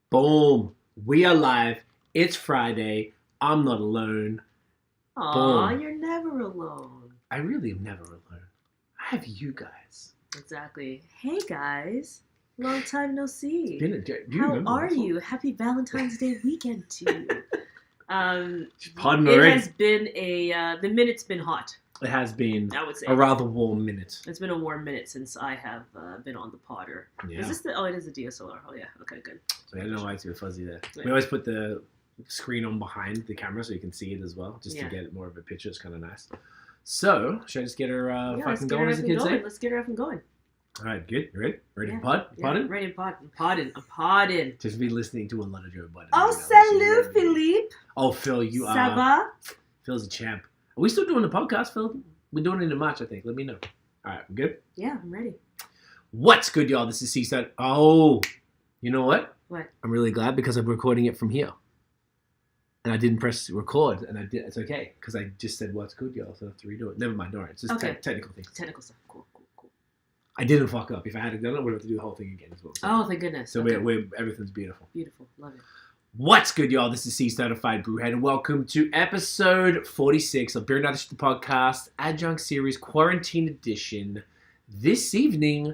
Boom. We are live. It's Friday. I'm not alone. Aw, Boom. you're never alone. I really am never alone. I have you guys. Exactly. Hey guys. Long time no see. How are you? Happy Valentine's Day weekend to you. Pardon it already. has been the minute's been hot. It has been I would say a rather warm minute. It's been a warm minute since I have been on the podder. Yeah. Is this it is the DSLR. Oh yeah, okay, good. So I don't know why it's so fuzzy there. Yeah. We always put the screen on behind the camera so you can see it as well, just to Yeah. get more of a picture. It's kind of nice. So, should I just get her fucking going, as the kids say? Let's get her up and going. All right, good. You ready? Ready Yeah. to pod? Podding? Yeah, ready to pod. I'm podding. Just be listening to a lot of Joe Budden. Oh, right now, salut, Philippe. Oh, Phil, you Ça are. va? Phil's a champ. Are we still doing the podcast, Phil? We're doing it in March, I think. Let me know. All right, good? Yeah, I'm ready. What's good, y'all? This is Seaside. Oh, you know what? What? I'm really glad because I'm recording it from here. And I didn't press record, and I did. It's okay, because I just said, what's good, y'all? So I have to redo it. Never mind, all right. It's just Okay. technical things. Technical stuff. Cool. I didn't fuck up. If I had done it, I would have to do the whole thing again as well. So, Oh, thank goodness. so Okay. we're everything's beautiful. Beautiful. Love it. What's good, y'all? This is C-Certified Brewhead, and welcome to episode 46 of Beer Nuts, the podcast, Adjunct Series, Quarantine Edition. This evening,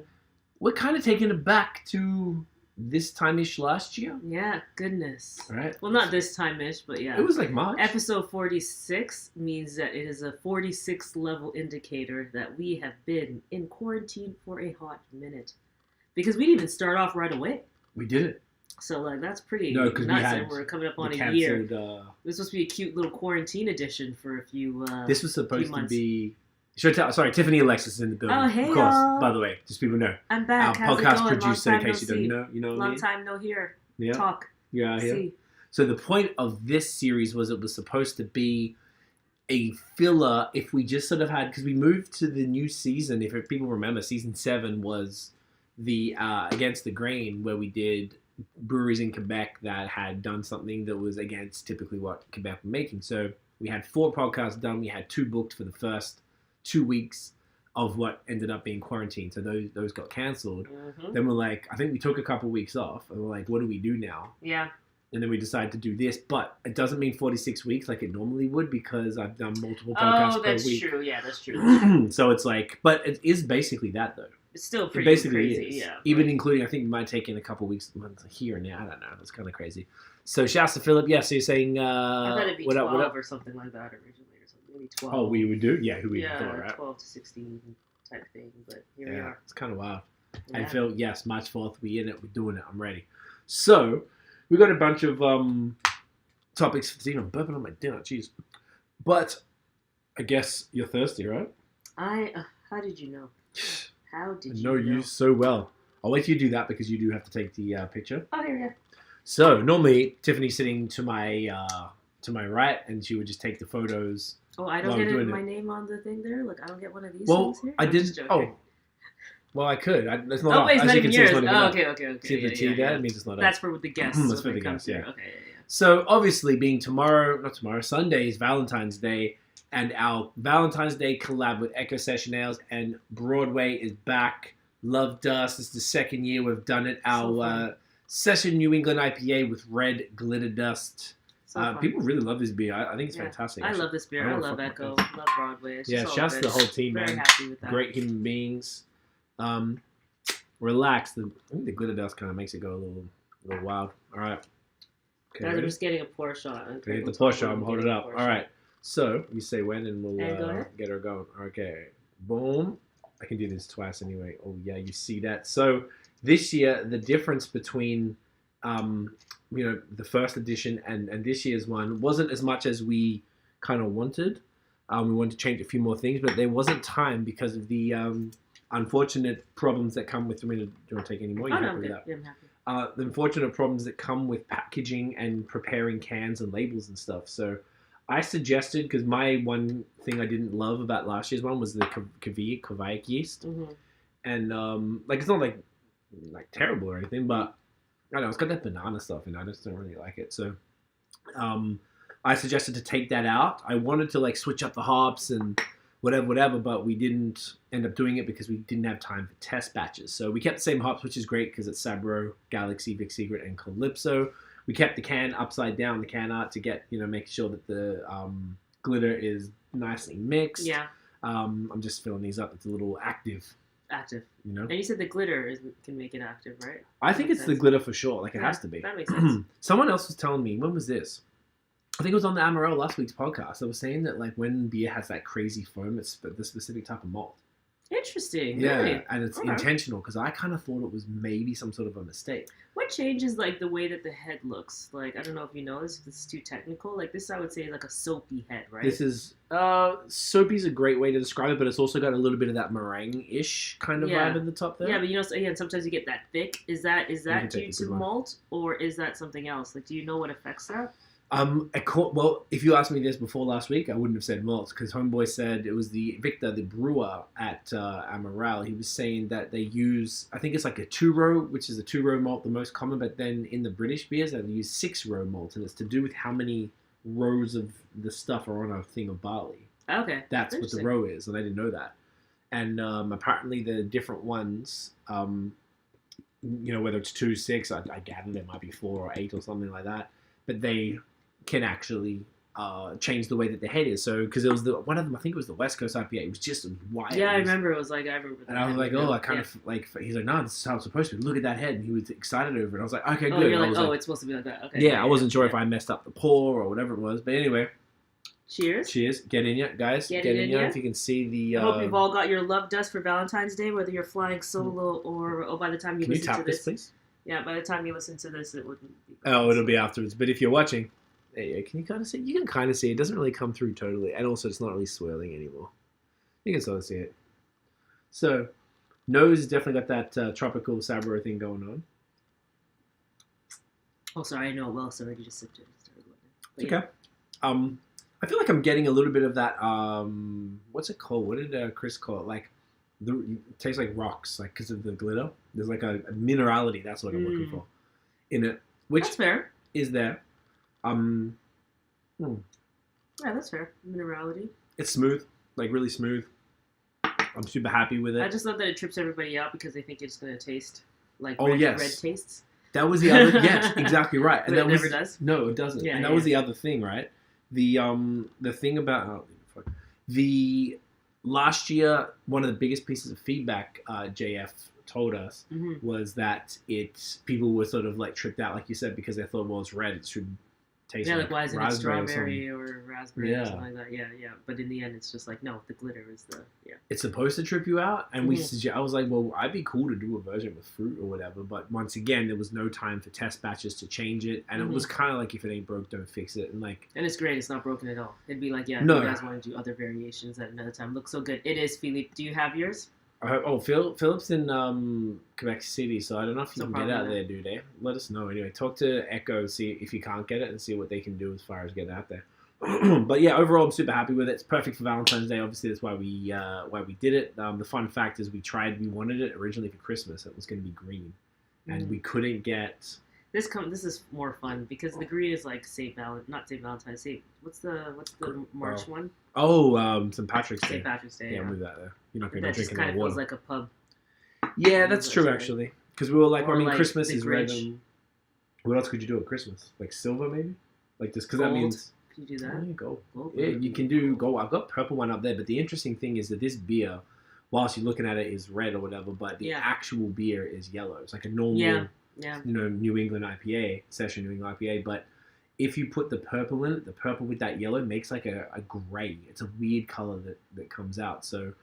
we're kind of taking it back to this time-ish last year. Yeah, goodness. All right? Well, not this time-ish, but yeah. It was like March. Episode 46 means that it is a 46 level indicator that we have been in quarantine for a hot minute. Because we didn't even start off right away. We did it. So, like, that's pretty No, 'cause we nuts, had and we're coming up The on a year. canceled, This was supposed to be a cute little quarantine edition for a few this was supposed few to months. be... Sorry, Tiffany Alexis is in the building. Oh, hey, of course, y'all. by the way, just people know. I'm back. Our How's it podcast going? producer, Long in time case no you see. don't know. You know what I Long mean? time no hear. Yeah. Talk. Yeah, here. See. So the point of this series was it was supposed to be a filler if we just sort of had, because we moved to the new season. If people remember, season 7 was the Against the Grain, where we did breweries in Quebec that had done something that was against typically what Quebec were making. So we had 4 podcasts done. We had 2 booked for the first 2 weeks of what ended up being quarantine. So those got cancelled. Mm-hmm. Then we're like, I think we took a couple weeks off, and we're like, what do we do now? Yeah. And then we decided to do this, but it doesn't mean 46 weeks like it normally would, because I've done multiple podcasts per that's week. true. Yeah, that's true. So it's like, but it is basically that though. It's still It pretty basically crazy. is. Yeah. Even including, I think we might take in a couple weeks here and there. I don't know. That's kind of crazy. So shouts to Philip. Yeah, so you're saying, I thought it'd be what 12 up? or something like that originally, or something. Maybe 12. Oh, we would do? Yeah, who we yeah, thought, right? 12 to 16 type thing, but here we Yeah, are. it's kind of wild. Yeah. And Phil, yes, March 4th, we in it, we're doing it, I'm ready. So, we got a bunch of topics for today. I'm burping on my dinner, jeez. But, I guess you're thirsty, right? How did you know? How did I you know you so well. I'll wait till you do that, because you do have to take the picture. Oh, here we go. So, normally, Tiffany's sitting to my right, and she would just take the photos. Oh, I don't Well, get I'm doing my it. name on the thing there? Look, I don't get one of these Well, things here? I I'm just didn't. joking. Oh, well, I could. It's not Oh, up. wait, it's As not you even can see, yours. it's not even Oh, up. okay. See the T there? It means it's not up. That's for the guests. That's when for they the come guests, through. yeah. Okay, yeah. So, obviously, being Sunday is Valentine's Day, and our Valentine's Day collab with Echo Session Ales and Broadway is back. Loved us. It's the second year we've done it. Our Session New England IPA with red glitter dust. So fun. People really love this beer. I think it's Yeah. fantastic. I love this beer. I love Echo. Love Broadway. It's just all shouts to good. the whole team, Very man. happy with that. Great human beings. Relax. I think the glitter dust kind of makes it go a little wild. All right. Okay, Guys, I'm ready? just getting a pour shot. Okay, hit the pour shot. I'm holding it up. All right. So, you say when, and we'll And go ahead. get her going. Okay. Boom. I can do this twice anyway. Oh, yeah, you see that. So, this year, the difference between, the first edition and this year's one wasn't as much as we kind of wanted. We wanted to change a few more things, but there wasn't time because of the unfortunate problems that come with... do you want to take any more? Oh, You no, happy I'm with good. that? Yeah, I'm happy. The unfortunate problems that come with packaging and preparing cans and labels and stuff. So I suggested, because my one thing I didn't love about last year's one was the Kvaik yeast. Mm-hmm. And it's not like terrible or anything, but I don't know, it's got that banana stuff in it. I just don't really like it. So I suggested to take that out. I wanted to switch up the hops and whatever, but we didn't end up doing it because we didn't have time for test batches. So we kept the same hops, which is great because it's Sabro, Galaxy, Vic Secret, and Calypso. We kept the can upside down, the can art, to get, make sure that the glitter is nicely mixed. Yeah. I'm just filling these up. It's a little active. And you said the glitter can make it active, right? I think it's the glitter for sure. Like, it has to be. That makes sense. Someone else was telling me, when was this? I think it was on the Amarillo last week's podcast. They were saying that, like, when beer has that crazy foam, it's the specific type of malt. Interesting. Yeah, really? and it's intentional, because I kind of thought it was maybe some sort of a mistake. What changes, like, the way that the head looks? Like, I don't know if you know this, if this is too technical. Like, this, I would say, like a soapy head, right? This is, soapy's a great way to describe it, but it's also got a little bit of that meringue-ish kind of vibe in the top there. Yeah, but again, sometimes you get that thick. Is that due to malt, or is that something else? Like, do you know what affects that? Well, if you asked me this before last week, I wouldn't have said malt, because Homeboy said it was Victor, the brewer at Amaral. He was saying that they use, I think it's like a 2-row, which is a 2-row malt, the most common, but then in the British beers, they use 6-row malt, and it's to do with how many rows of the stuff are on a thing of barley. Okay. That's what the row is, and I didn't know that. And apparently the different ones, whether it's 2, 6, I gather there might be 4 or 8 or something like that, but they can actually change the way that the head is. So, because it was one of them, I think it was the West Coast IPA. It was just white. Yeah, I remember. It was like, I remember that. And I was like, I kind of like, he's like, no, this is how it's supposed to be. Look at that head. And he was excited over it. I was like, okay, good. You're like, it's supposed to be like that. Okay. Yeah, I wasn't sure if I messed up the pour or whatever it was. But anyway. Cheers. Get in ya, guys. Get in ya. If you can see the... I hope you've all got your love dust for Valentine's Day, whether you're flying solo or by the time you listen to this. Please? Yeah, by the time you listen to this, it wouldn't be... it'll be afterwards. But if you're watching... There you go. Can you kind of see? You can kind of see. It doesn't really come through totally. And also, it's not really swirling anymore. You can sort of see it. So, nose has definitely got that tropical Sabro thing going on. Oh, sorry. I know it well, so I already just sipped it. It's okay. I feel like I'm getting a little bit of that, what's it called? What did Chris call it? Like, it tastes like rocks, like, because of the glitter. There's like a minerality, that's what I'm looking for, in it. Which that's fair. Is there. Yeah, that's fair. Minerality. It's smooth, like really smooth. I'm super happy with it. I just love that it trips everybody out because they think it's going to taste like red tastes. That was the other. Yes, exactly right. And that never does. No, it doesn't. Yeah, and that was the other thing, right? The thing about the last year, one of the biggest pieces of feedback JF told us was that people were sort of like tripped out, like you said, because they thought, well, it's red, it should taste like why isn't it strawberry or raspberry or something like that? Yeah. But in the end, it's just like, no, the glitter is it's supposed to trip you out. And I was like, well, I'd be cool to do a version with fruit or whatever. But once again, there was no time for test batches to change it. And it was kind of like, if it ain't broke, don't fix it. And it's great. It's not broken at all. It'd be like, if you guys want to do other variations at another time. Looks so good. It is, Philippe. Do you have yours? Philip's in Quebec City, so I don't know if you can get out there, dude. Let us know. Anyway, talk to Echo, see if you can't get it, and see what they can do as far as getting out there. But yeah, overall, I'm super happy with it. It's perfect for Valentine's Day. Obviously, that's why we did it. The fun fact is we wanted it originally for Christmas. It was going to be green, and we couldn't get... This is more fun because the green is like not St. Valentine's. What's the March one? Oh, St. Patrick's Day. St. Patrick's Day. Yeah, move that there. You're not going to be drinking that water. That water. feels like a pub. Yeah, that's true actually. Because we were like, like Christmas is red. What else could you do at Christmas? Like silver, maybe? Like this, because that means. Can you do that? Yeah, gold. Yeah, you can do gold. I've got purple one up there, but the interesting thing is that this beer, whilst you're looking at it, is red or whatever, but the actual beer is yellow. It's like a normal. Yeah. New England IPA, Session New England IPA, but if you put the purple in it, the purple with that yellow makes like a gray. It's a weird color that comes out. So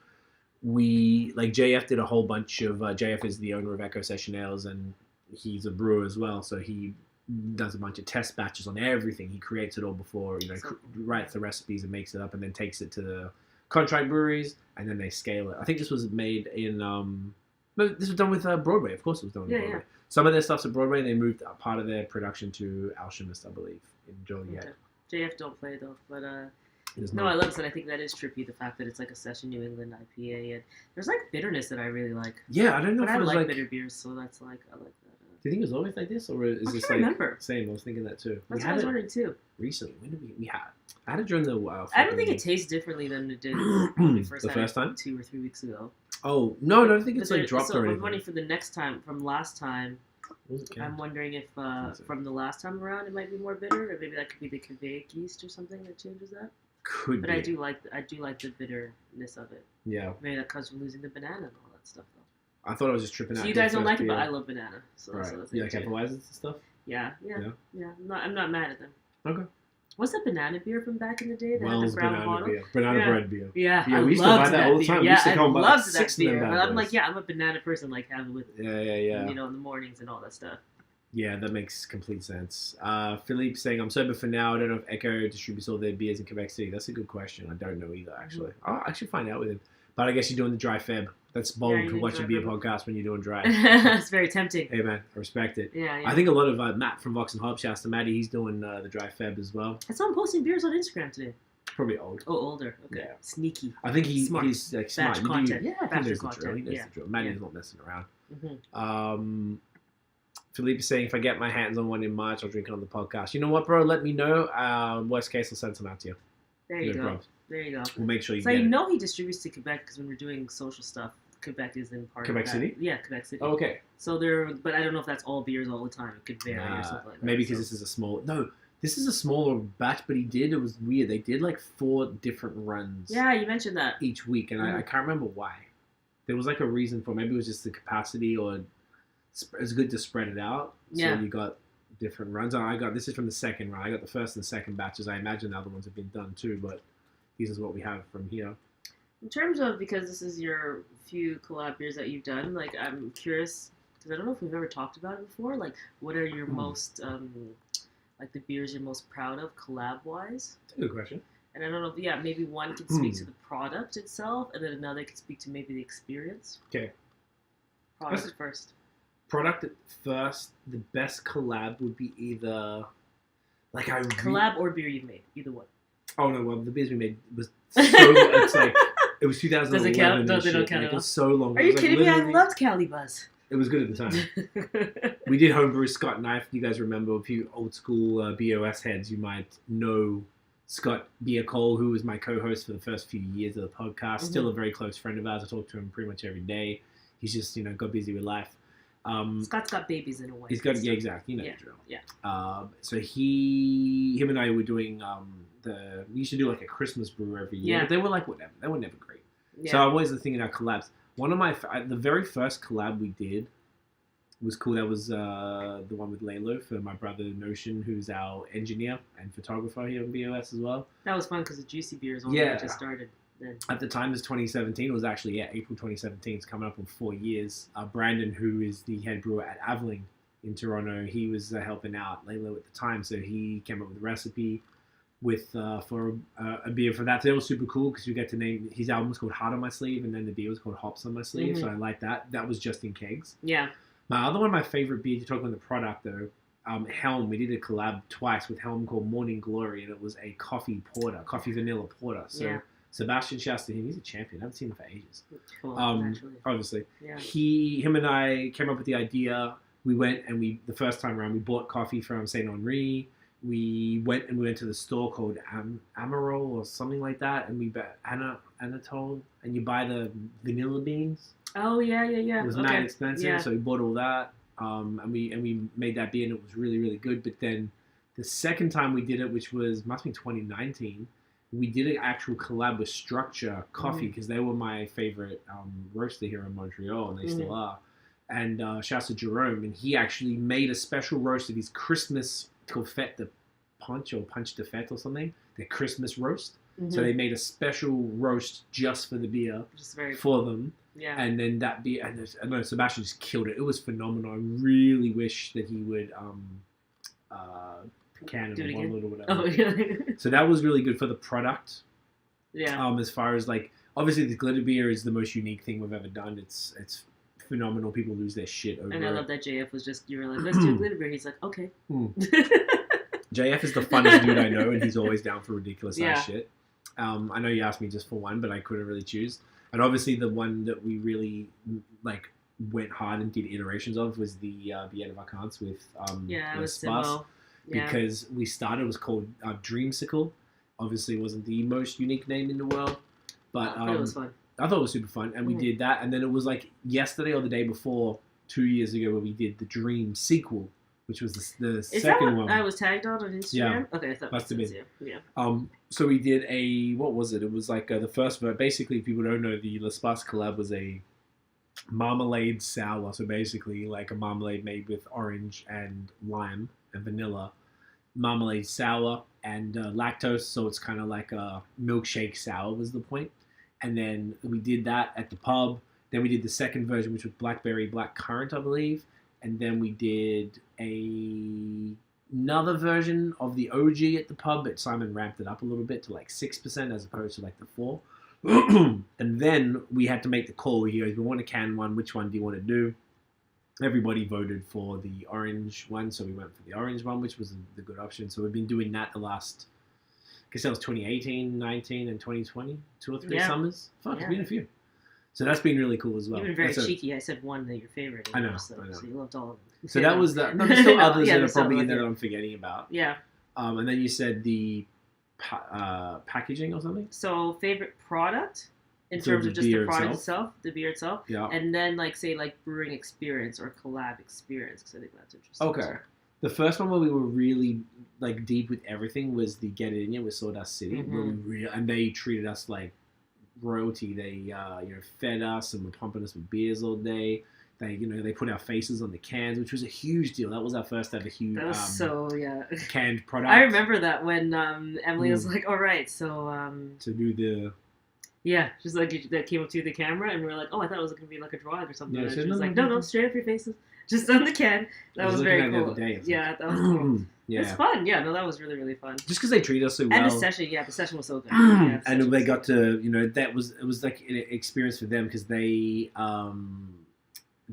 JF did a whole bunch of, JF is the owner of Echo Session Ales and he's a brewer as well. So he does a bunch of test batches on everything. He creates it all before, writes the recipes and makes it up and then takes it to the contract breweries and then they scale it. I think this was made in, this was done with Broadway. Of course it was done with Broadway. Yeah. Some of their stuff's at Broadway, and they moved part of their production to Alchemist, I believe, in Joliet. Okay. JF don't play, though, but I love it. I think that is trippy, the fact that it's like a Session New England IPA, and there's like bitterness that I really like. Yeah, I don't know but if it was I like bitter beers, so that's like, I like that. Do you think it was always like this, or is this like... remember. Same, I was thinking that too. That's what I was wondering, too. Recently, when did we had... I had it during the I don't think it tastes differently than it did when we first the had first it time? 2 or 3 weeks ago. Oh, no, I don't think it's But like dropped so or I'm anything. wondering for the next time, from last time, Okay. I'm wondering if from the last time around it might be more bitter, or maybe that could be the Quebec yeast or something that changes that. Could But be. I do like the bitterness of it. Yeah. Maybe that comes from losing the banana and all that stuff though. I thought I was just tripping out. So you guys don't like it, but I love banana. So Right. that's the You like thing too. Hefeweizens and stuff? Yeah. I'm not mad at them. Okay. What's that banana beer from back in the day? That had Wells the brown banana bottle? beer. Banana bread beer. Yeah, Yeah, I we used to buy loved that all the beer. time. We Yeah, used to I come by loved like that 6 of them beer. bad But I'm boys. like, yeah, I'm a banana person. Like, have it with, Yeah. you know, in the mornings and all that stuff. Yeah, that makes complete sense. Philippe saying, I'm sober for now. I don't know if Echo distributes all their beers in Quebec City. That's a good question. I don't know either, actually. I should find out with him. But I guess you're doing the dry Feb. That's bold Yeah, to you're watch a doing beer dry podcast when you're doing dry. It's very tempting. Hey, man, I respect it. Yeah. I think a lot of Matt from Vox and Hops, shouts to Matty, he's doing the dry Feb as well. I saw him posting beers on Instagram today. Probably old. Oh, older. Okay. Yeah. Sneaky. I think Smart. he's like smart. Batch content. Yeah, Batch he knows the content. drill. He knows Yeah. the drill. Matty's Yeah. not messing around. Mm-hmm. Philippe is saying, if I get my hands on one in March, I'll drink it on the podcast. You know what, bro? Let me know. Worst case, I'll send some out to you. There you No go. problems. There you go. We'll make sure you So get you it. know he distributes to Quebec because when we're doing social stuff, Quebec is in part Quebec of that. City? Yeah, Quebec City. Oh, okay. So but I don't know if that's all beers all the time. It could vary or something like that. Maybe because this is a small... No, this is a smaller batch, but it was weird. They did like 4 different runs Yeah, you mentioned that. each week, and I can't remember why. There was like a reason for maybe it was just the capacity, or it's good to spread it out. Yeah. So you got different runs. This is from the second run. I got the first and second batches. I imagine the other ones have been done too, but this is what we have from here. In terms of, because this is your few collab beers that you've done, like I'm curious, because I don't know if we've ever talked about it before, like what are your most, like the beers you're most proud of collab-wise? That's a good question. And I don't know if, maybe one can speak to the product itself, and then another can speak to maybe the experience. Okay. Product first. Product at first, the best collab would be either like Collab or beer you've made, either one. Oh no, well the beers we made was so it's like it was 2011. Does it count? No, and they don't shit. count Like, at it was so long. Are It you was, like, kidding me? I literally- loved Cali Buzz. It was good at the time. We did homebrew Scott Knife. You guys remember, if you old school BOS heads, you might know Scott Cole, who was my co-host for the first few years of the podcast. Still a very close friend of ours. I talk to him pretty much every day. He's just, got busy with life. Scott's got babies in a way. He's got, yeah, exactly. You know Yeah, the drill. yeah. So him and I were doing we used to do like a Christmas brew every year. Yeah. But they were like whatever. They were never great. Yeah. So I'm always thinking about collabs. One of the very first collab we did was cool. That was the one with Lalo for my brother Notion, who's our engineer and photographer here in BOS as well. That was fun because the Juicy Beers only just started then. At the time, it was 2017. It was actually, April 2017. It's coming up on 4 years. Brandon, who is the head brewer at Aveling in Toronto, he was helping out Lalo at the time. So he came up with a recipe for a beer for that. So it was super cool because you get to name, his album was called Heart on My Sleeve, and then the beer was called Hops on My Sleeve. So I like that. That was just in kegs. Yeah. My other one of my favorite beers, you're talking about the product though, Helm. We did a collab twice with Helm called Morning Glory, and it was a coffee vanilla porter. So Sebastian, shouts to him. He's a champion. I haven't seen him for ages. Cool, Obviously. Yeah. Him and I came up with the idea. We went and the first time around, we bought coffee from Saint Henri. We went to the store called Amaral or something like that, and we bought Anatole, and you buy the vanilla beans. Oh yeah. It was not expensive, so we bought all that, and we made that beer, and it was really, really good. But then the second time we did it, which must be 2019, we did an actual collab with Structure Coffee because they were my favorite roaster here in Montreal, and they still are. And shouts to Jerome, and he actually made a special roast of his Christmas called Fête de Punch or Punch de Fête or something. Their Christmas roast. So they made a special roast just for the beer for them. Yeah. And then that beer, and Sebastian just killed it. It was phenomenal. I really wish that he would can it or bottle it or whatever. Oh, yeah. So that was really good for the product. Yeah. As far as like, obviously the glitter beer is the most unique thing we've ever done. It's phenomenal. People lose their shit over it. And I love that JF was just, you were like, let's do a glitter beer. He's like, okay. JF is the funnest dude I know, and he's always down for ridiculous ass shit. I know you asked me just for one, but I couldn't really choose. And obviously the one that we really went hard and did iterations of was the Bière de Vacances with with Spas. Simo. Because we started, it was called Dreamsicle. obviously wasn't the most unique name in the world, but it was fun. I thought it was super fun, and we did that, and then it was like yesterday or the day before, 2 years ago, where we did the Dreamsicle, which was the second one. I was tagged on Instagram? Yeah. Okay, I thought must have been. Yeah. So we did what was it? It was like the first, basically, if people don't know, the L'espace collab was a Marmalade Sour, so basically like a marmalade made with orange and lime and vanilla. Marmalade Sour and lactose, so it's kind of like a milkshake sour was the point. And then we did that at the pub. Then we did the second version, which was blackberry blackcurrant, I believe. And then we did another version of the OG at the pub, but Simon ramped it up a little bit to like 6% as opposed to like the 4%. And then we had to make the call. He goes, we want a canned one. Which one do you want to do? Everybody voted for the orange one, so we went for the orange one, which was the good option. So we've been doing that the last, I guess that was 2018, 19, and 2020, 2 or 3 summers. Fuck, it's been a few. So that's been really cool as well. You've been very cheeky. I said one that your favorite. I know. So you loved all of them. So that was the. No, there's still others that are probably in there that I'm forgetting about. Yeah. And then you said the packaging or something. So favorite product in terms of just the product itself, the beer itself. Yeah. And then say brewing experience or collab experience, because I think that's interesting. Okay. The first one where we were really like deep with everything was the Get It In Ya with Sawdust City, where we and they treated us like royalty. They fed us and were pumping us with beers all day. They put our faces on the cans, which was a huge deal. That was our first ever huge canned product. I remember that when Emily was like, all right, so to do the just like that came up to the camera, and we were like, oh, I thought it was going to be like a drawing or something. Yeah, and she was like, no, straight up your faces, just on the can. That was very cool. Yeah, that was cool. Yeah. It's fun. Yeah, no, that was really, really fun. Just because they treat us so well. And the session was so good. And they got to, it was like an experience for them because they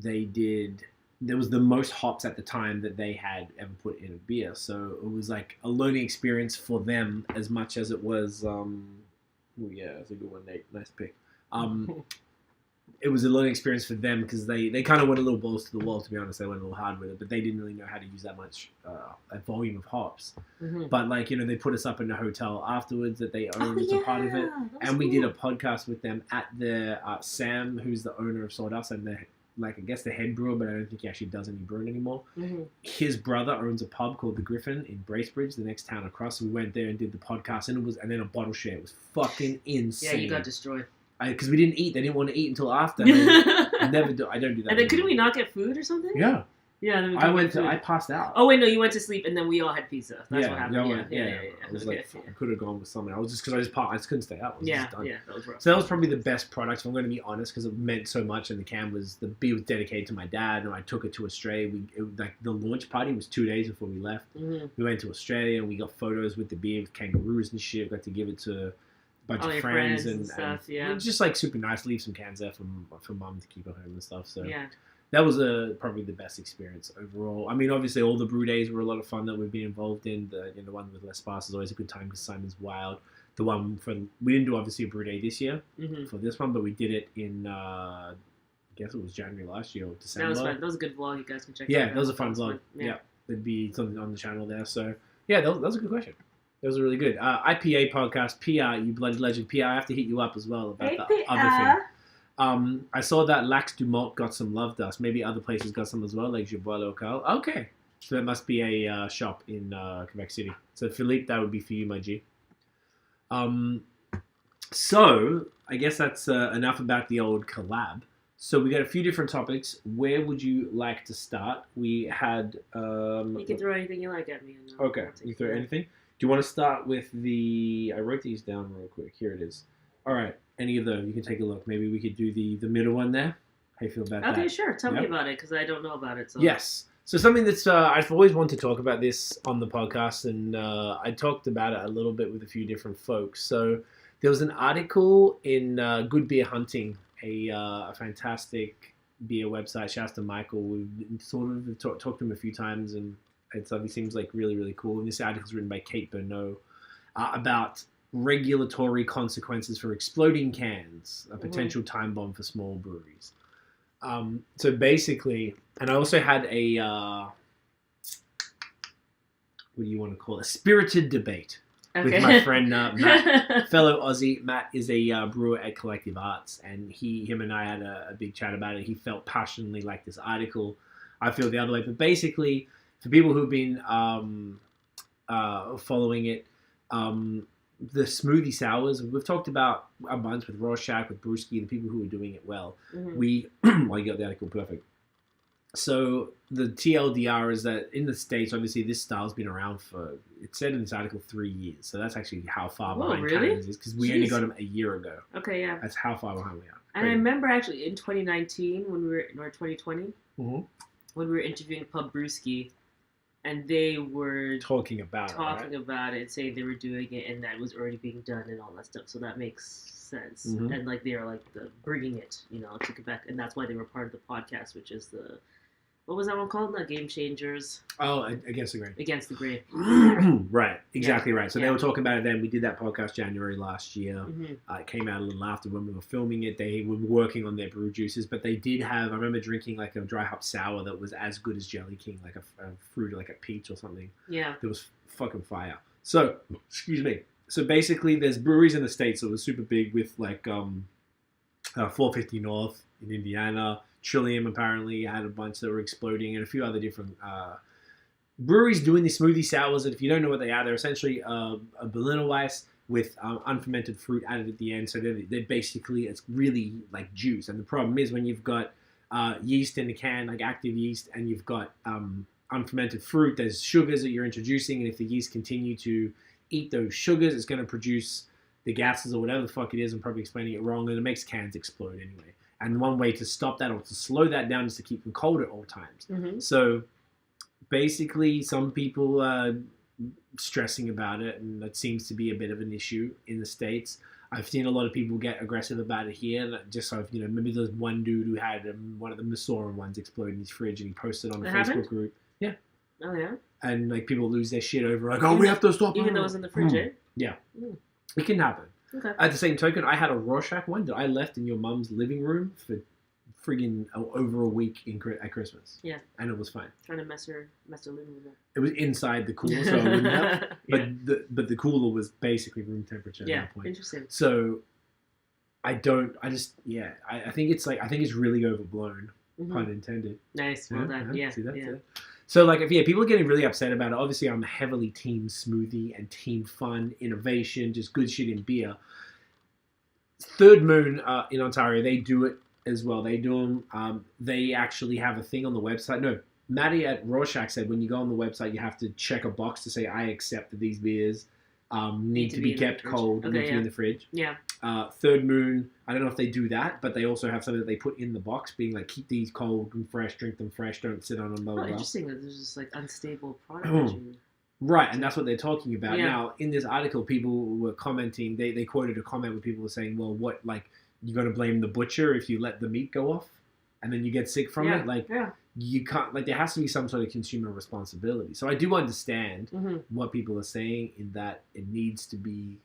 did, there was the most hops at the time that they had ever put in a beer. So it was like a learning experience for them as much as it was, that's a good one, Nate. Nice pick. It was a learning experience for them because they kind of went a little balls to the wall, to be honest. They went a little hard with it, but they didn't really know how to use that much a volume of hops. But they put us up in a hotel afterwards that they owned as a part of it, and we did a podcast with them at the Sam, who's the owner of Sawdust and I guess the head brewer, but I don't think he actually does any brewing anymore. His brother owns a pub called the Griffin in Bracebridge, the next town across. So we went there and did the podcast, and then a bottle share. It was fucking insane. Yeah, you got destroyed. Because we didn't eat. They didn't want to eat until after. I don't do that. And then anymore. couldn't we not get food or something? Yeah. Yeah. Then I passed out. Oh wait, no, you went to sleep and then we all had pizza. That's what happened. Yeah. I was I could have gone with someone else just because I just couldn't stay up. That was rough. So that was probably the best product. If I'm going to be honest, because it meant so much. And the beer was dedicated to my dad, and I took it to Australia. The launch party was 2 days before we left. We went to Australia and we got photos with the beer with kangaroos and shit. Got to give it to bunch of friends and stuff. And it's just like super nice. Leave some cans there for mum to keep at home and stuff. So that was probably the best experience overall. I mean, obviously all the brew days were a lot of fun that we've been involved in. The one with L'Espace is always a good time because Simon's wild. The one we didn't do obviously a brew day this year for this one, but we did it in I guess it was January last year or December. That was fun. That was a good vlog. You guys can check. Yeah, that was a fun vlog. Yeah, there'd be something on the channel there. So yeah, that was a good question. Those are really good. IPA podcast, PR, you bloody legend. PR, I have to hit you up as well about the other thing. I saw that Lax du Malt got some love dust. Maybe other places got some as well, like Je Bois Local. Okay. So that must be a shop in Quebec City. So Philippe, that would be for you, my G. So I guess that's enough about the old collab. So we got a few different topics. Where would you like to start? We had... you can throw anything you like at me. Okay. You throw anything? Do you want to start with I wrote these down real quick. Here it is. All right. Any of them. You can take a look. Maybe we could do the middle one there. How you feel about that? Okay, sure. Tell me about it because I don't know about it. So. Yes. So something that's I've always wanted to talk about this on the podcast, and I talked about it a little bit with a few different folks. So there was an article in Good Beer Hunting, a fantastic beer website. Shouts to Michael. We've sort of talked to him a few times, and he seems like really, really cool. And this article is written by Kate Bernot about regulatory consequences for exploding cans, a potential time bomb for small breweries. So basically, and I also had what do you want to call it? A spirited debate. with my friend Matt, fellow Aussie. Matt is a brewer at Collective Arts, and him and I had a big chat about it. He felt passionately like this article. I feel the other way. But basically, for people who've been following it, the Smoothie Sours, we've talked about a bunch with Rorschach, with Brewski, the people who are doing it well. Mm-hmm. I got the article perfect. So the TLDR is that in the States, obviously this style's been around for, it said in this article, 3 years. So that's actually how far behind Canada is, because we only got them a year ago. Okay, yeah. That's how far behind we are. And I remember actually in 2019 when we were, or 2020, when we were interviewing Pub Brewski, and they were talking about it, saying they were doing it, and that was already being done and all that stuff. So that makes sense. And like they are like bringing it, to Quebec, and that's why they were part of the podcast, which is the, what was that one called? The Game Changers. Oh, Against the Grain. Against the Grain. Right, exactly right. So they were talking about it then. We did that podcast January last year. It came out a little after when we were filming it. They were working on their brew juices, but they did have, I remember drinking like a dry hop sour that was as good as Jelly King, like a fruit, like a peach or something. Yeah. That was fucking fire. So, excuse me. So basically there's breweries in the States that were super big with like 450 North in Indiana. Trillium apparently had a bunch that were exploding, and a few other different breweries doing these smoothie sours. And if you don't know what they are, they're essentially a Berliner Weiss with unfermented fruit added at the end. So they're basically, it's really like juice. And the problem is when you've got yeast in the can, like active yeast, and you've got unfermented fruit, there's sugars that you're introducing, and if the yeast continue to eat those sugars, it's going to produce the gases or whatever the fuck it is. I'm probably explaining it wrong, and it makes cans explode anyway. And one way to stop that or to slow that down is to keep them cold at all times. So basically, some people are stressing about it, and that seems to be a bit of an issue in the States. I've seen a lot of people get aggressive about it here. Just so, maybe there's one dude who had one of the Masoran ones explode in his fridge, and he posted on the Facebook group. Yeah. Oh, yeah? And like people lose their shit over like, we have to stop. Even though it was in the fridge, eh? Yeah. It can happen. Okay. At the same token, I had a Rorschach one that I left in your mum's living room for friggin' over a week at Christmas. Yeah. And it was fine. Trying to mess her living room up. It was inside the cooler, so I wouldn't have. But the cooler was basically room temperature at that point. Interesting. So I think it's really overblown, pun intended. Nice. Well done. Yeah. See that? Yeah. So, like, if people are getting really upset about it, obviously I'm heavily team smoothie and team fun, innovation, just good shit in beer. Third Moon in Ontario, they do it as well. They do them. They actually have a thing on the website. No, Maddie at Rorschach said when you go on the website, you have to check a box to say, I accept that these beers need to be kept cold, need to be in the fridge. Yeah. Third Moon, I don't know if they do that, but they also have something that they put in the box, being like, keep these cold and fresh, drink them fresh, don't sit on them. Blah, blah, blah. Interesting that there's just like unstable product. Right, and that's what they're talking about. Now, in this article, people were commenting, they quoted a comment where people were saying, well, what, like, you're going to blame the butcher if you let the meat go off and then you get sick from it? Like, you can't, like, there has to be some sort of consumer responsibility. So I do understand what people are saying in that it needs to be,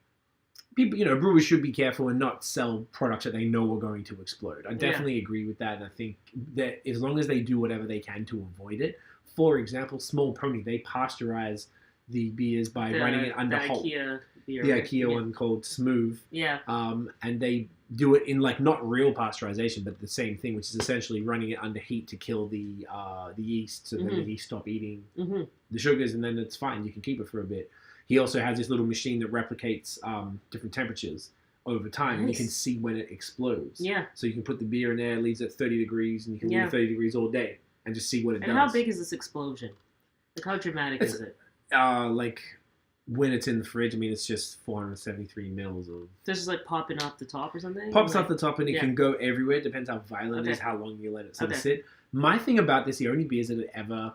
people, brewers should be careful and not sell products that they know are going to explode. I definitely agree with that, and I think that as long as they do whatever they can to avoid it. For example, Small Pony, they pasteurize the beers by running it under hot. The IKEA one called Smooth. Yeah. And they do it in like not real pasteurization, but the same thing, which is essentially running it under heat to kill the yeast, so that the yeast stop eating the sugars, and then it's fine. You can keep it for a bit. He also has this little machine that replicates different temperatures over time, and you can see when it explodes. Yeah. So you can put the beer in there, it leaves at 30 degrees, and you can leave it 30 degrees all day and just see what it does. And how big is this explosion? Like, how dramatic is it? Like, when it's in the fridge, I mean, it's just 473 mils of... This is like popping off the top or something? Pops off the top, and it can go everywhere. It depends how violent it is, how long you let it sort of sit. My thing about this, the only beers that had ever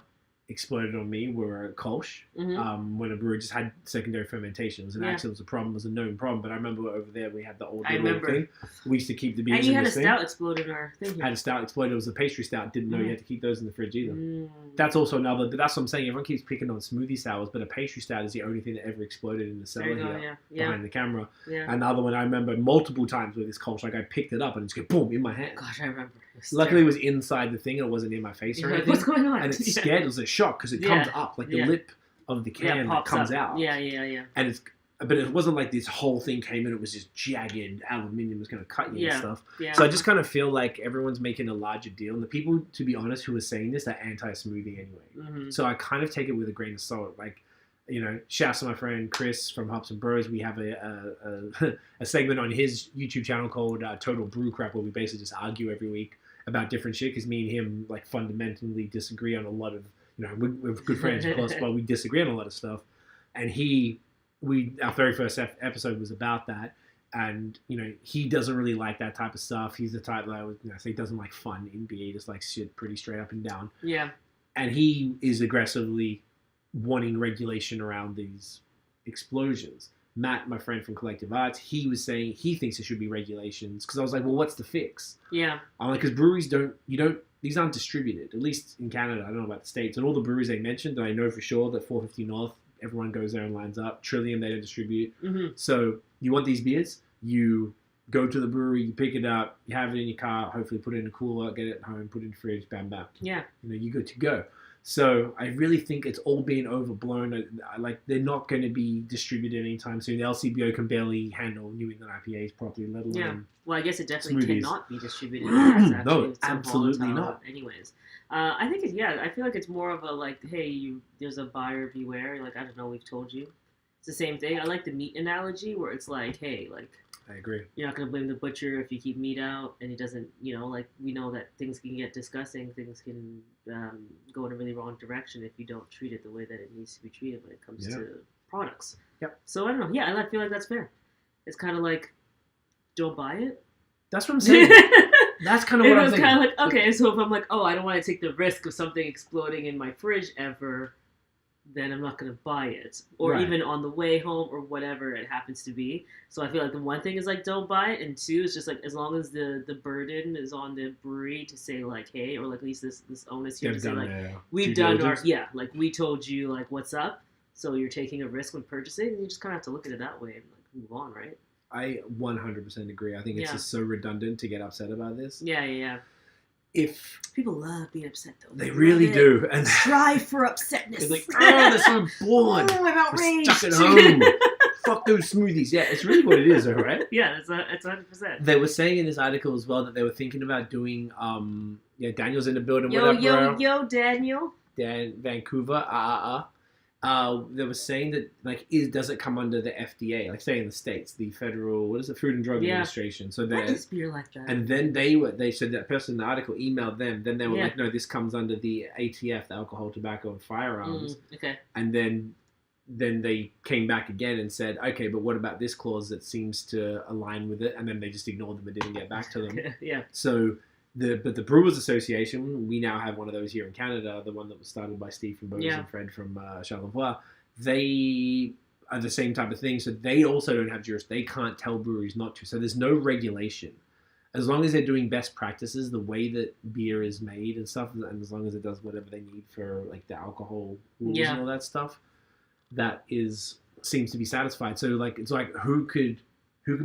exploded on me were Kolsch, when a brewery just had secondary fermentation. It was an accident, it was a problem, it was a known problem, but I remember over there we had the old thing. We used to keep the beers in this thing. And you had a stout explode in our thing. Had a stout explode. It was a pastry stout. Didn't know you had to keep those in the fridge either. That's also another, but that's what I'm saying. Everyone keeps picking on smoothie sours, but a pastry stout is the only thing that ever exploded in the cellar here behind the camera. Yeah. Another one I remember multiple times with this Kolsch, like I picked it up and it's go boom in my hand. Gosh, I remember. Luckily, it was inside the thing and it wasn't in my face or anything. What's going on? And it's scared. It was a shock because it comes up, like the lip of the can that comes out. Yeah. And but it wasn't like this whole thing came in. It was just jagged aluminium was going to cut you and stuff. Yeah. So I just kind of feel like everyone's making a larger deal, and the people, to be honest, who are saying this are anti-smoothie anyway. Mm-hmm. So I kind of take it with a grain of salt. Like, shouts to my friend Chris from Hops and Bros. We have a segment on his YouTube channel called Total Brew Crap, where we basically just argue every week about different shit, because me and him like fundamentally disagree on a lot of, we're good friends of course, but we disagree on a lot of stuff. And our very first episode was about that, and he doesn't really like that type of stuff. He's the type that I would say doesn't like fun in beer. He just likes shit pretty straight up and down. Yeah. And he is aggressively wanting regulation around these explosions. Matt, my friend from Collective Arts, he was saying he thinks there should be regulations, because I was like, well, what's the fix? Yeah. I'm like, because breweries these aren't distributed, at least in Canada. I don't know about the States. And all the breweries they mentioned, and I know for sure that 450 North, everyone goes there and lines up. Trillium, they don't distribute. Mm-hmm. So you want these beers, you go to the brewery, you pick it up, you have it in your car, hopefully put it in a cooler, get it at home, put it in the fridge, bam, bam. Yeah. You're good to go. So I really think it's all being overblown. Like, they're not going to be distributed anytime soon. The LCBO can barely handle New England IPAs properly, let alone. Yeah. Well, I guess it definitely smoothies. Cannot be distributed. No, absolutely not. Anyways, I think I feel like it's more of a like, hey, there's a buyer beware. Like, I don't know, we've told you. It's the same thing. I like the meat analogy where it's like, hey, like, I agree. You're not going to blame the butcher if you keep meat out and it doesn't, like, we know that things can get disgusting. Things can go in a really wrong direction if you don't treat it the way that it needs to be treated when it comes to products. Yep. So I don't know. Yeah, I feel like that's fair. It's kind of like, don't buy it. That's what I'm saying. That's kind of what I'm thinking. It's kind of like, okay, so if I'm like, oh, I don't want to take the risk of something exploding in my fridge ever, then I'm not going to buy it. Or even on the way home or whatever it happens to be. So I feel like the one thing is like, don't buy it. And two, is just like, as long as the burden is on the brewery to say like, hey, or like at least this onus here to say like, we've done our, like we told you like what's up. So you're taking a risk when purchasing. And you just kind of have to look at it that way and like move on, right? I 100% agree. I think it's just so redundant to get upset about this. Yeah. If people love being upset though, they really do, and strive for upsetness. It's like, oh, they're so bored. Oh, I'm outraged. We're stuck at home. Fuck those smoothies. Yeah, it's really what it is, though, right? Yeah, it's 100%. They were saying in this article as well that they were thinking about doing. Daniel's in the building. Yo, Daniel. Dan, Vancouver. They were saying that does it come under the FDA? Like, say in the States, the federal Food and Drug Administration. So that is beer like that. And then they said that person in the article emailed them. Then they were like, no, this comes under the ATF, the Alcohol, Tobacco, and Firearms. Okay. And then they came back again and said, okay, but what about this clause that seems to align with it? And then they just ignored them and didn't get back to them. Yeah. So. But the Brewers Association, we now have one of those here in Canada, the one that was started by Steve from Bose and Fred from Charlevoix. They are the same type of thing, so they also don't have jurisdiction. They can't tell breweries not to. So there's no regulation. As long as they're doing best practices, the way that beer is made and stuff, and as long as it does whatever they need for like the alcohol rules and all that stuff, that seems to be satisfied. So like it's like who could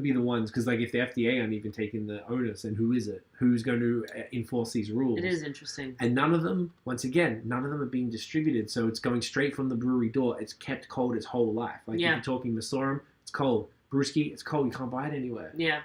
be the ones? Because like if the FDA aren't even taking the onus, then who is it? Who's going to enforce these rules? It is interesting. And none of them are being distributed. So it's going straight from the brewery door. It's kept cold its whole life. Like if you're talking Masorum, it's cold. Brewski, it's cold. You can't buy it anywhere. Yeah.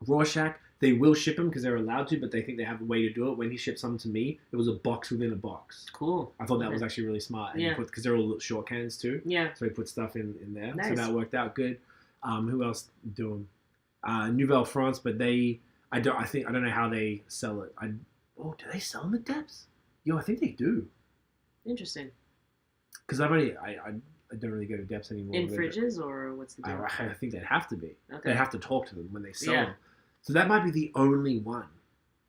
Rorschach, they will ship them because they're allowed to, but they think they have a way to do it. When he shipped some to me, it was a box within a box. Cool. I thought that was actually really smart. And because they're all short cans too. Yeah. So he put stuff in there. Nice. So that worked out good. Who else doing? Nouvelle France, but I don't know how they sell it. Do they sell them at depths? I think they do. Interesting. Because I don't really go to depths anymore. In fridges or what's the deal? I think they'd have to be. Okay. They'd have to talk to them when they sell them. So that might be the only one.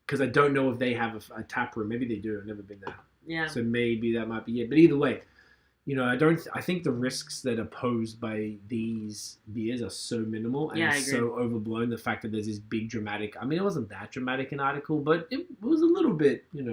Because I don't know if they have a tap room. Maybe they do. I've never been there. Yeah. So maybe that might be it. But either way. I think the risks that are posed by these beers are so minimal and it's so overblown. The fact that there's this big dramatic, it wasn't that dramatic an article, but it was a little bit, a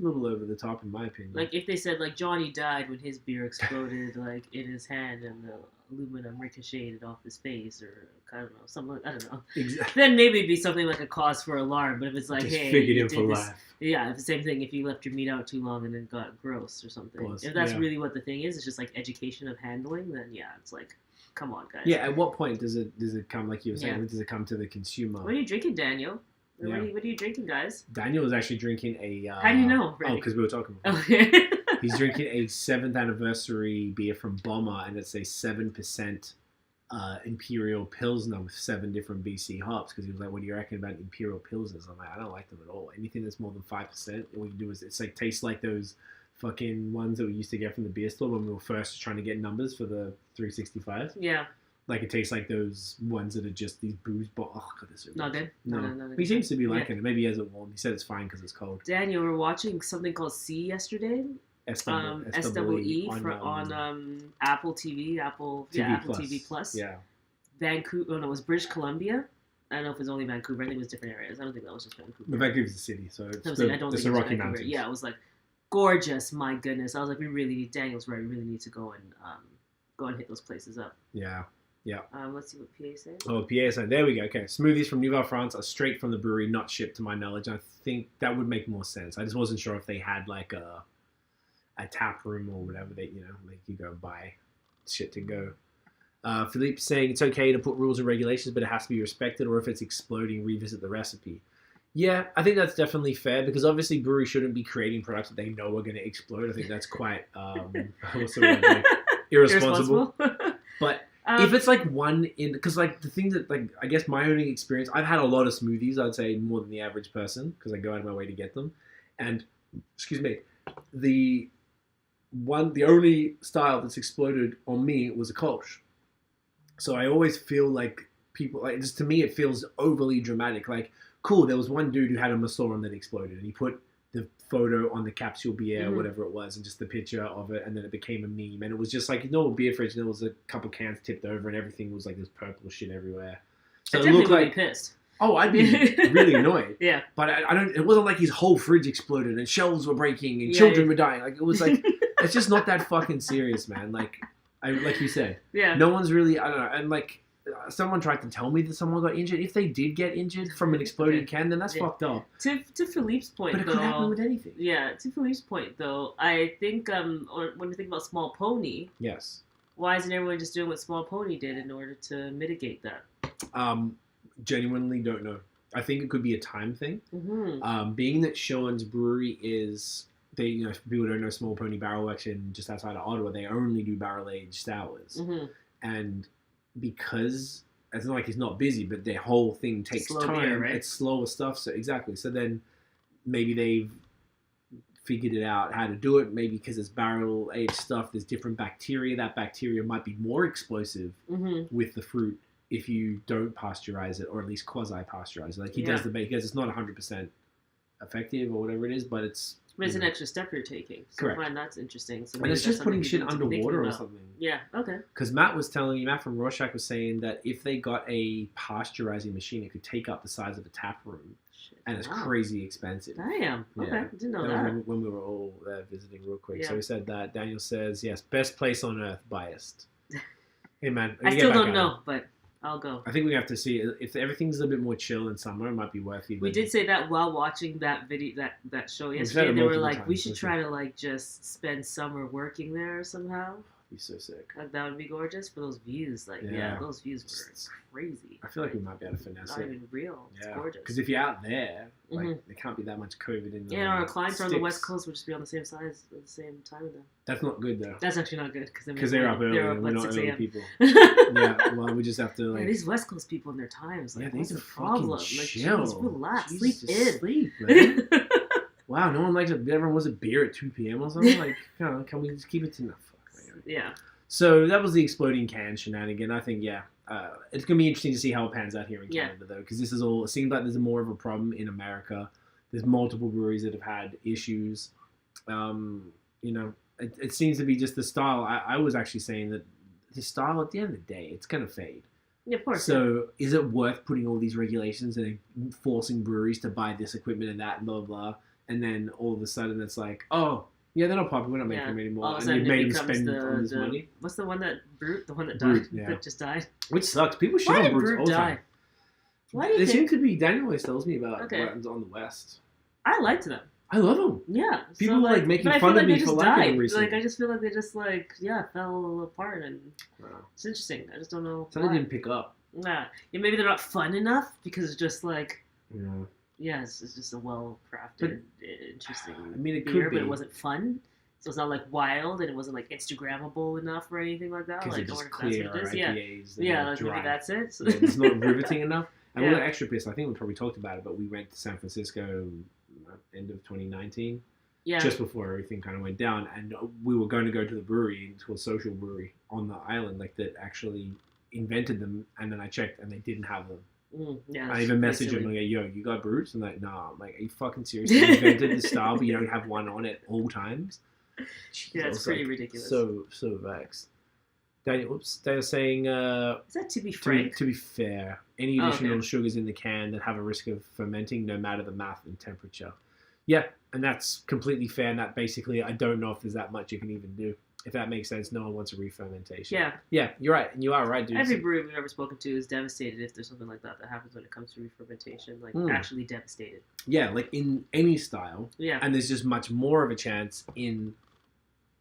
little over the top in my opinion. Like if they said like Johnny died when his beer exploded like in his hand and the aluminum ricocheted off his face or I don't know, something, I don't know. Exactly. Then maybe it'd be something like a cause for alarm, but if it's like, just hey, figured in for life. Yeah, it's the same thing if you left your meat out too long and then got gross or something. If that's really what the thing is, it's just like education of handling, then it's like, come on, guys. Yeah, at what point does it come, like you were saying, Yeah. does it come to the consumer? What are you drinking, Daniel? Yeah. What are you drinking, guys? Daniel was actually drinking a... How do you know? Oh, because we were talking about Okay. He's drinking a 7th anniversary beer from Bomber, and it's a 7% Imperial Pilsner with 7 different BC hops, because he was like, what do you reckon about Imperial Pilsners? I'm like, I don't like them at all. Anything that's more than 5%, all you do is, it's like, tastes like those fucking ones that we used to get from the beer store when we were first trying to get numbers for the 365. Yeah. Like, it tastes like those ones that are just these booze oh god, they're so Not good? No. No. He seems to be liking it. Maybe he hasn't warmed. He said it's fine because it's cold. Daniel, we're watching something called C yesterday. SWE on Apple TV, Apple TV Plus. Yeah. Vancouver. Oh no, it was British Columbia. I don't know if it's only Vancouver. I think it was different areas. I don't think that was just Vancouver. But Vancouver's a city, so it's I don't think it was Rocky Vancouver. Mountains. Yeah, it was like gorgeous. My goodness, I was like, we really need Daniel's right. We really need to go and hit those places up. Yeah. Yeah. Let's see what PA says. Oh, PA said, there we go. Okay. Smoothies from Nouvelle France are straight from the brewery, not shipped to my knowledge. I think that would make more sense. I just wasn't sure if they had like a tap room or whatever that, like you go buy shit to go. Philippe saying it's okay to put rules and regulations, but it has to be respected, or if it's exploding, revisit the recipe. Yeah, I think that's definitely fair, because obviously breweries shouldn't be creating products that they know are going to explode. I think that's quite what's the word, like, irresponsible. But if it's like one in, because like the thing that, like, I guess my only experience, I've had a lot of smoothies, I'd say more than the average person, because I go out of my way to get them. And, excuse me, the only style that's exploded on me was a Kolsch. So I always feel like people, like, just to me, it feels overly dramatic. Like, cool, there was one dude who had a Masoran that exploded, and he put the photo on the capsule beer, whatever it was, and just the picture of it, and then it became a meme. And it was just like, a beer fridge, and there was a couple cans tipped over, and everything was like this purple shit everywhere. So it looked like, pissed. Oh, I'd be really annoyed. Yeah. But I don't. It wasn't like his whole fridge exploded and shelves were breaking and children were dying. Like, it was like, it's just not that fucking serious, man. Like you said. Yeah. No one's really. I don't know. And like, someone tried to tell me that someone got injured. If they did get injured from an exploding can, then that's fucked up. To Philippe's point, but it could happen with anything. Yeah. To Philippe's point, though, I think or when we think about Small Pony. Yes. Why isn't everyone just doing what Small Pony did in order to mitigate that? Genuinely don't know. I think it could be a time thing. Mm-hmm. Being that Sean's brewery is, they, if people don't know, Small Pony Barrel Works in just outside of Ottawa, they only do barrel-aged sours. Mm-hmm. And because, it's not like he's not busy, but their whole thing takes time. Beer, right? It's slower stuff. So exactly. So then maybe they've figured it out how to do it. Maybe because it's barrel-aged stuff, there's different bacteria. That bacteria might be more explosive with the fruit if you don't pasteurize it, or at least quasi-pasteurize it. Like he does the bake, because it's not 100% effective or whatever it is, but it's... But it's an extra step you're taking. So correct. I find that's interesting. So and it's just putting shit underwater or something. Yeah, okay. Because Matt from Rorschach was saying that if they got a pasteurizing machine, it could take up the size of a tap room. Shit. And it's crazy expensive. Damn. Okay, yeah. Didn't know that. Was when we were all visiting real quick. Yeah. So he said that. Daniel says, yes, best place on earth, biased. Hey, man. I still don't know, but... I'll go. I think we have to see if everything's a bit more chill in summer. It might be worth it. We did say that while watching that video, that show yesterday. They were like, we should try to like just spend summer working there somehow. Be so sick. Like, that would be gorgeous for those views. Like, yeah those views were crazy. I feel like we might be able to finesse it. Not even real. It's gorgeous. Because if you're out there, like there can't be that much COVID in there. Yeah, our clients on the West Coast would just be on the same size at the same time with them. That's not good though. That's actually not good because they're up early. We're not early people. Well, we just have to like. Yeah, these West Coast people in their times. Like, what's the problem? Like, chill. Geez, relax, Jesus, sleep in. Sleep, man. Wow, no one likes it. Everyone wants a beer at 2 p.m. or something. Like, can we just keep it to enough? Yeah. So that was the exploding can shenanigan. I think, it's going to be interesting to see how it pans out here in Canada, though, because this is all, it seems like there's more of a problem in America. There's multiple breweries that have had issues. It seems to be just the style. I was actually saying that the style, at the end of the day, it's going to fade. Yeah, of course. So is it worth putting all these regulations and forcing breweries to buy this equipment and that and blah, blah, blah, and then all of a sudden it's like, oh, yeah, they're not popular. We're not making them anymore. All of a and sudden you made it them spend all this money. What's the one that Brute? The one that Brute, died? That just died? Which sucks. People shit on Brute all the time. Why do you There think? seems to be, Daniel always tells me about what happens on the West. I liked them. I love them. Yeah. People so, were making but I fun feel of like me they for just liking them died. recently. I just feel like they just fell apart, and Wow. it's interesting. I just don't know. So they didn't pick up. Yeah, maybe they're not fun enough because it's just Yeah. it's just a well-crafted, interesting I mean, it beer, could be. but it wasn't fun. So it's not wild, and it wasn't Instagrammable enough or anything like that. Because I it's wonder just if that's clear what it is. IPAs. Yeah, dry. maybe that's it. So. Yeah, it's not riveting enough. And Yeah. we got extra pissed. I think we probably talked about it, but we went to San Francisco end of 2019. Yeah. Just before everything kind of went down, and we were going to go to the brewery, to a social brewery on the island, that actually invented them. And then I checked, and they didn't have them. Yeah. I even messaged them and go, "Yo, you got brews?" And nah. I'm like, "Are you fucking serious? You invented the style, but you don't have one on at all times?" Jeez, Yeah, it's pretty ridiculous. So vexed. Daniel saying, is that to be frank? To be fair, any additional sugars in the can that have a risk of fermenting, no matter the math and temperature. Yeah, and that's completely fair. And that basically, I don't know if there's that much you can even do. If that makes sense, no one wants a re-fermentation. Yeah, you're right, and you are right, dude. Every brewery we've ever spoken to is devastated if there's something like that happens when it comes to re-fermentation. Actually devastated. Yeah, in any style. Yeah. And there's just much more of a chance in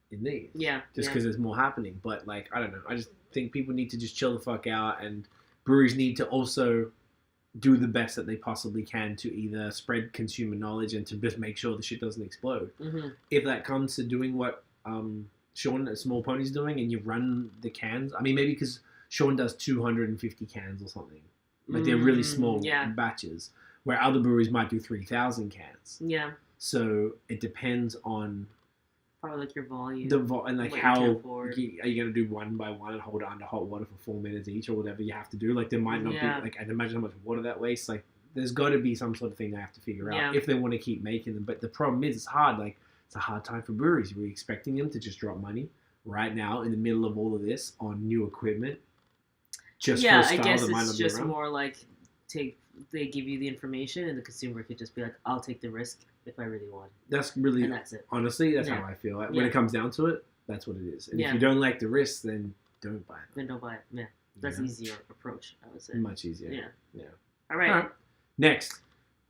these. Yeah. Just because there's more happening. But, I don't know. I just think people need to just chill the fuck out, and breweries need to also do the best that they possibly can to either spread consumer knowledge and to just make sure the shit doesn't explode. Mm-hmm. If that comes to doing what Sean at Small Pony's doing, and you run the cans, I mean, maybe because Sean does 250 cans or something. They're really small batches, where other breweries might do 3,000 cans. Yeah. So it depends on probably your volume. And how are you going to do one by one and hold it under hot water for 4 minutes each or whatever you have to do? There might not be, and imagine how much water that wastes. There's got to be some sort of thing they have to figure out if they want to keep making them. But the problem is, it's hard. It's a hard time for breweries. We're expecting them to just drop money right now in the middle of all of this on new equipment. Just for a style I guess that might it's not be just around. More they give you the information, and the consumer could just be like, I'll take the risk if I really want. That's really, and that's it. Honestly, that's how I feel. When it comes down to it, that's what it is. And if you don't like the risk, then don't buy it. Then don't buy it. Yeah. That's an easier approach, I would say. Much easier. Yeah. All right. Next,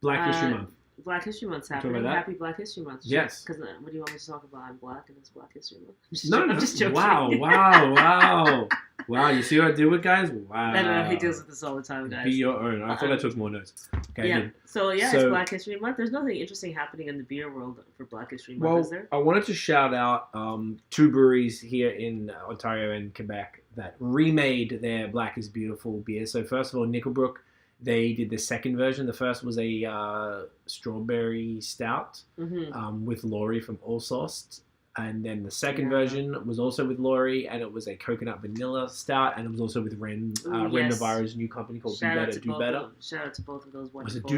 Black History Month. Black History Month's happening. Happy Black History Month. Yes. Because what do you want me to talk about? I'm black and it's Black History Month. I'm just joking. Wow. Wow. You see what I do with guys? Wow. No, he deals with this all the time, guys. Be your own. I thought I took more notes. Okay. Yeah. So it's Black History Month. There's nothing interesting happening in the beer world for Black History Month, is there? I wanted to shout out 2 breweries here in Ontario and Quebec that remade their Black is Beautiful beer. So first of all, Nickelbrook. They did the second version. The first was a strawberry stout with Laurie from All Sauce. And then the second version was also with Laurie, and it was a coconut vanilla stout, and it was also with Ren Navarro's new company called Do Better, Do Better. Shout out to both of those wonderful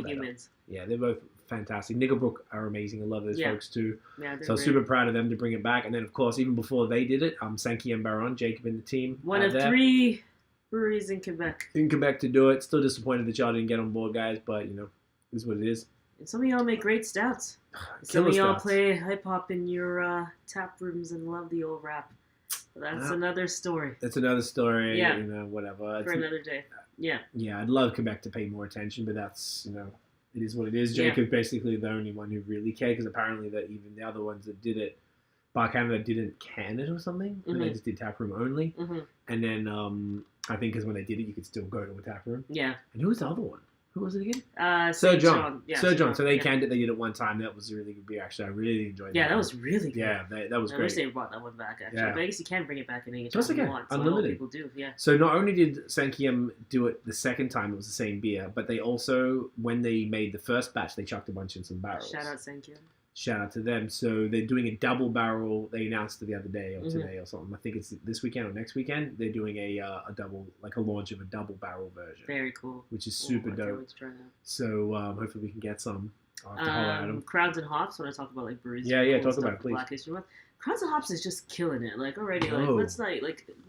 humans. Yeah, they're both fantastic. Nickelbrook are amazing. I love those folks too. Yeah, so I was super proud of them to bring it back. And then, of course, even before they did it, Sankey and Baron, Jacob and the team. One of 3 breweries in Quebec. In Quebec to do it. Still disappointed that y'all didn't get on board, guys, but, it is what it is. And some of y'all make great stouts. Some of y'all play hip-hop in your tap rooms and love the old rap. But that's another story. That's another story. Yeah. Whatever. For another day. Yeah. Yeah, I'd love Quebec to pay more attention, but that's, it is what it is. Jacob's basically the only one who really cared, because apparently that even the other ones that did it, Bar Canada didn't can it or something, and they just did tap room only. And then I think because when they did it, you could still go to a tap room. Yeah. And who was the other one? Who was it again? Sir John. Yeah, Sir John. So they canned it. They did it one time. That was a really good beer, actually. I really enjoyed that. Yeah, that was really good. Yeah, that was great. I wish they brought that one back, actually. Yeah. But I guess you can bring it back any time you want. So unlimited. People do, yeah. So not only did Sankiam do it the second time, it was the same beer, but they also, when they made the first batch, they chucked a bunch in some barrels. Shout out Sankiam. Shout out to them. So they're doing a double barrel. They announced it the other day or today or something. I think it's this weekend or next weekend. They're doing a double, a launch of a double barrel version. Very cool. Which is super dope. So hopefully we can get some. I'll have to holler at them. Crowds and Hops, when I talk about breweries. Yeah, talk about it, please. Black History Month. Crowds and Hops is just killing it. Already, let's not,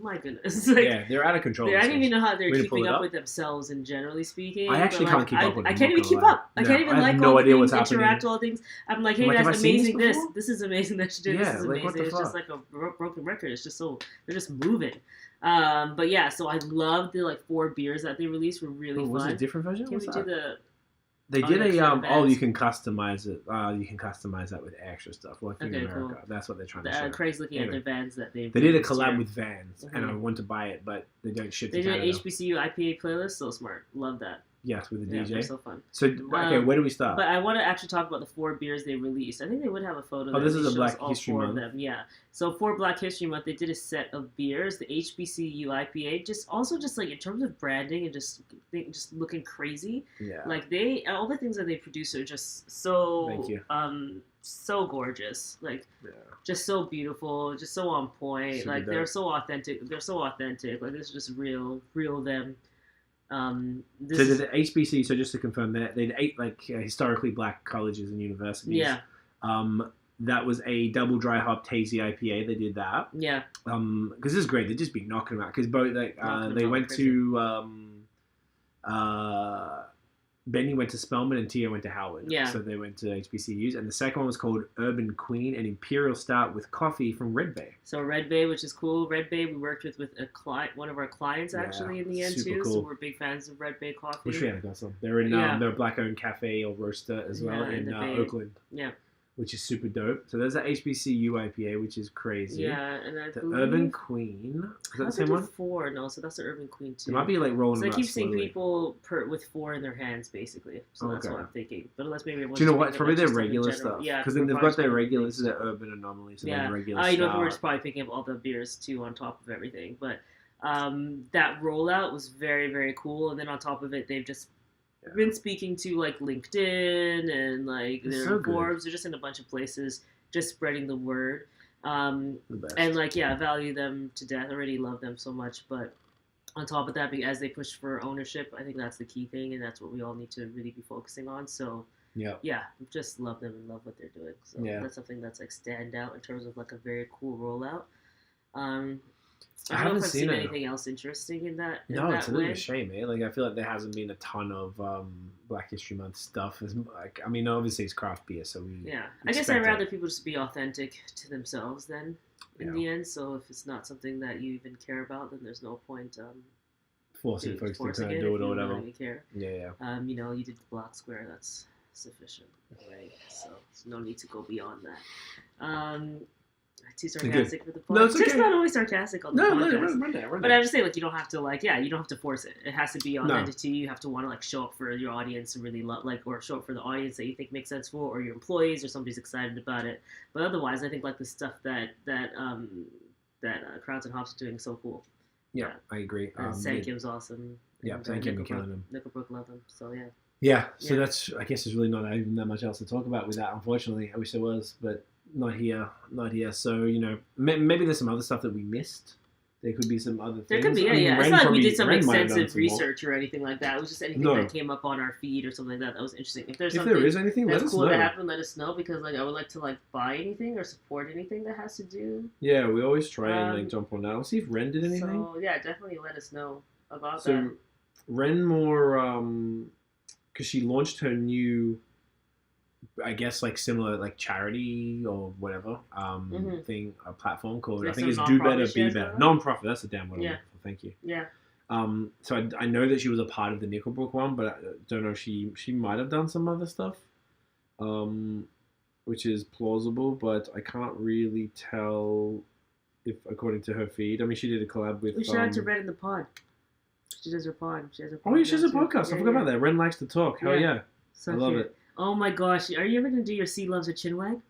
my goodness. Yeah, they're out of control. I don't even know how they're keeping up with themselves, and generally speaking. I actually can't keep up with them. I can't even keep up. I can't even all the things, interact all things. I'm like, hey, that's amazing. This is amazing that you did. This is amazing. It's just like a broken record. It's just so, they're just moving. But yeah, so I love the 4 beers that they released. Were really fun. Was it a different version? Can we do the They did next a gen oh, vans. you can customize it. You can customize that with extra stuff, like in Okay, America. cool. That's what they're trying to show. Craig's looking Anyway. at their vans that they've. They did a released collab here. with Vans, and I want to buy it, but they don't ship They to did an Canada. HBCU IPA playlist. So smart. Love that. Yes, with the Yeah, DJ. they're so fun. So okay, where do we start? But I want to actually talk about the 4 beers they released. I think they would have a photo. Oh, that this is really a Black shows all History 4 Month. of them. Yeah. So for Black History Month, they did a set of beers. The HBCU IPA, just like in terms of branding and just looking crazy. Yeah. Like all the things that they produce are just so Thank you. so gorgeous. Like Yeah. just so beautiful, just so on point. Super like dope. they're so authentic. Like this is just real them. So the HBC. So just to confirm that they had 8 historically black colleges and universities. Yeah. That was a double dry hop hazy IPA. They did that. Yeah. Because this is great. They'd just be knocking them out. Because both they went to Benny went to Spelman and Tia went to Howard. Yeah. So they went to HBCUs. And the second one was called Urban Queen, an Imperial Stout with coffee from Red Bay. So Red Bay, which is cool. Red Bay, we worked with a client, one of our clients actually in the end super too. cool. So we're big fans of Red Bay coffee. Wish we had got some. They're in they're a black-owned cafe or roaster as well Yeah, in in the Bay. Oakland. Yeah. Which is super dope. So there's that HBCU IPA, which is crazy. Yeah, and I The believe Urban Queen. Is that the same one? 4. No, so that's the Urban Queen too. It might be like rolling So I them out keep seeing slowly. people with 4 in their hands, basically. So that's Okay. what I'm thinking. But unless maybe Do you know what? It's probably their just in regular general. stuff. Yeah, Because then they've probably got their just regular, big this is their stuff. Urban Anomaly, so Yeah. their regular You know, stout. we're just probably picking up all the beers too on top of everything. But that rollout was very, very cool. And then on top of it, they've just been speaking to like LinkedIn and like It's their so good. Forbes. They're just in a bunch of places, just spreading the word. The best. And like, yeah, value them to death. Already love them so much. But on top of that, as they push for ownership, I think that's the key thing, and that's what we all need to really be focusing on. So yeah, just love them and love what they're doing. So that's something that's like stand out in terms of like a very cool rollout. I don't know if I've seen anything else interesting in that. No, it's a little way. shame, eh? Like I feel like there hasn't been a ton of Black History Month stuff. Like, I mean, obviously it's craft beer, so we I guess I'd expect rather it. people just be authentic to themselves then in the end. So if it's not something that you even care about, then there's no point forcing folks to forcing kind of it do if it or you whatever. don't really care. Yeah. You know, you did the Black Square. That's sufficient, right? So there's no need to go beyond that. Too sarcastic for the podcast. No, it's okay. Just not always sarcastic on the No, podcast. run down. But I'm just saying, like, you don't have to, like, you don't have to force it. It has to be authentic No. to you. You have to want to, like, show up for your audience and really love, like, or show up for the audience that you think makes sense for, or your employees, or somebody's excited about it. But otherwise, I think, like, the stuff that Crowds and Hops are doing is so cool. Yeah, I agree. Sankim's awesome. Yeah, And, Sankim killing him. Nickelbrook love him. So, yeah. Yeah, so Yeah. that's, I guess there's really not even that much else to talk about with that, unfortunately. I wish there was, but not here. So, you know, maybe there's some other stuff that we missed. There could be some other things. There could be, I mean, It's Ren not like we probably- did some Ren might have done extensive some more. research or anything like that. It was just anything No. that came up on our feed or something like that was interesting. If there's If something there is anything, let that's us cool know. that happened, let us know, because like I would like to like buy anything or support anything that has to do. Yeah, we always try and like Um, jump on that. Let's see if Ren did anything. So yeah, definitely let us know about So that. Ren more, because she launched her new, I guess like similar like charity or whatever thing, a platform called, Like I think it's some Do non-profit Better, she Be has Better. going on? Non-profit, that's the damn word. Yeah. Thank you. Yeah. So I know that she was a part of the Nickelbrook one, but I don't know if she might have done some other stuff, which is plausible, but I can't really tell if according to her feed. I mean, she did a collab with. We shout out to Red in the pod. She does her pod. She has her pod. Oh yeah, she has a now, too. podcast. I Yeah, forgot about that. Ren likes to talk. Hell Yeah. yeah. So I love cute. it. Oh my gosh, are you ever gonna do your Sea Loves a Chinwag?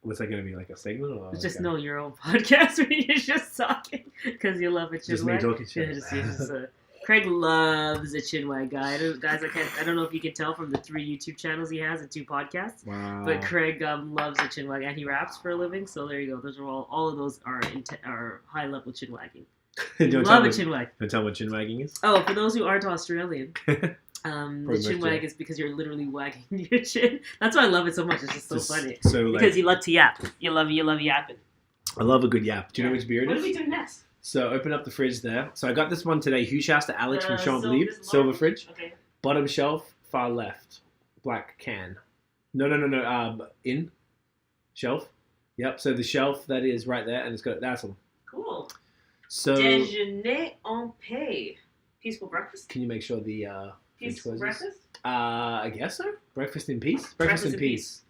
Was that going to be like a segment or? It's just okay. know your own podcast where you're just talking because you love a chinwag. Just me talking shit. Yeah, just, Craig loves a chinwag guy. I don't know if you can tell from the 3 YouTube channels he has and 2 podcasts. Wow. But Craig loves a chinwag and he raps for a living. So there you go. Those are all of those are high level chinwagging. Love a chinwag. Don't tell what chinwagging is. Oh, for those who aren't Australian. The Pretty chin much, wag yeah. is because you're literally wagging your chin. That's why I love it so much. It's just so funny. So like, Because you love to yap. You love yapping. I love a good yap. Do you know which beer it What is? are we doing next? So open up the fridge there. So I got this one today. Huge shouts to Alex from Champ Libre. this Silver large. fridge. Okay. Bottom shelf, far left. Black can. No. In. Shelf. Yep. So the shelf that is right there, and it's got that's all. Cool. So Déjeuner en Paix. Peaceful breakfast. can you make sure the Peace closes. breakfast? I guess so. Breakfast in peace. Breakfast in peace.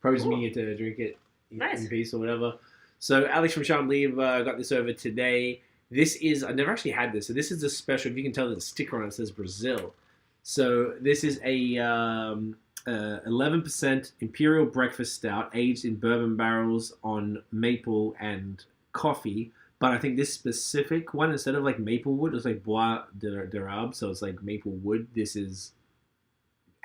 Probably just mean you to drink it in peace or whatever. So Alex from Libre got this over today. This is, I've never actually had this. So this is a special, if you can tell, there's a sticker on it that says Brazil. So this is a 11% imperial breakfast stout aged in bourbon barrels on maple and coffee. But I think this specific one, instead of like maple wood, it's like bois d'arabe. So it's like maple wood. This is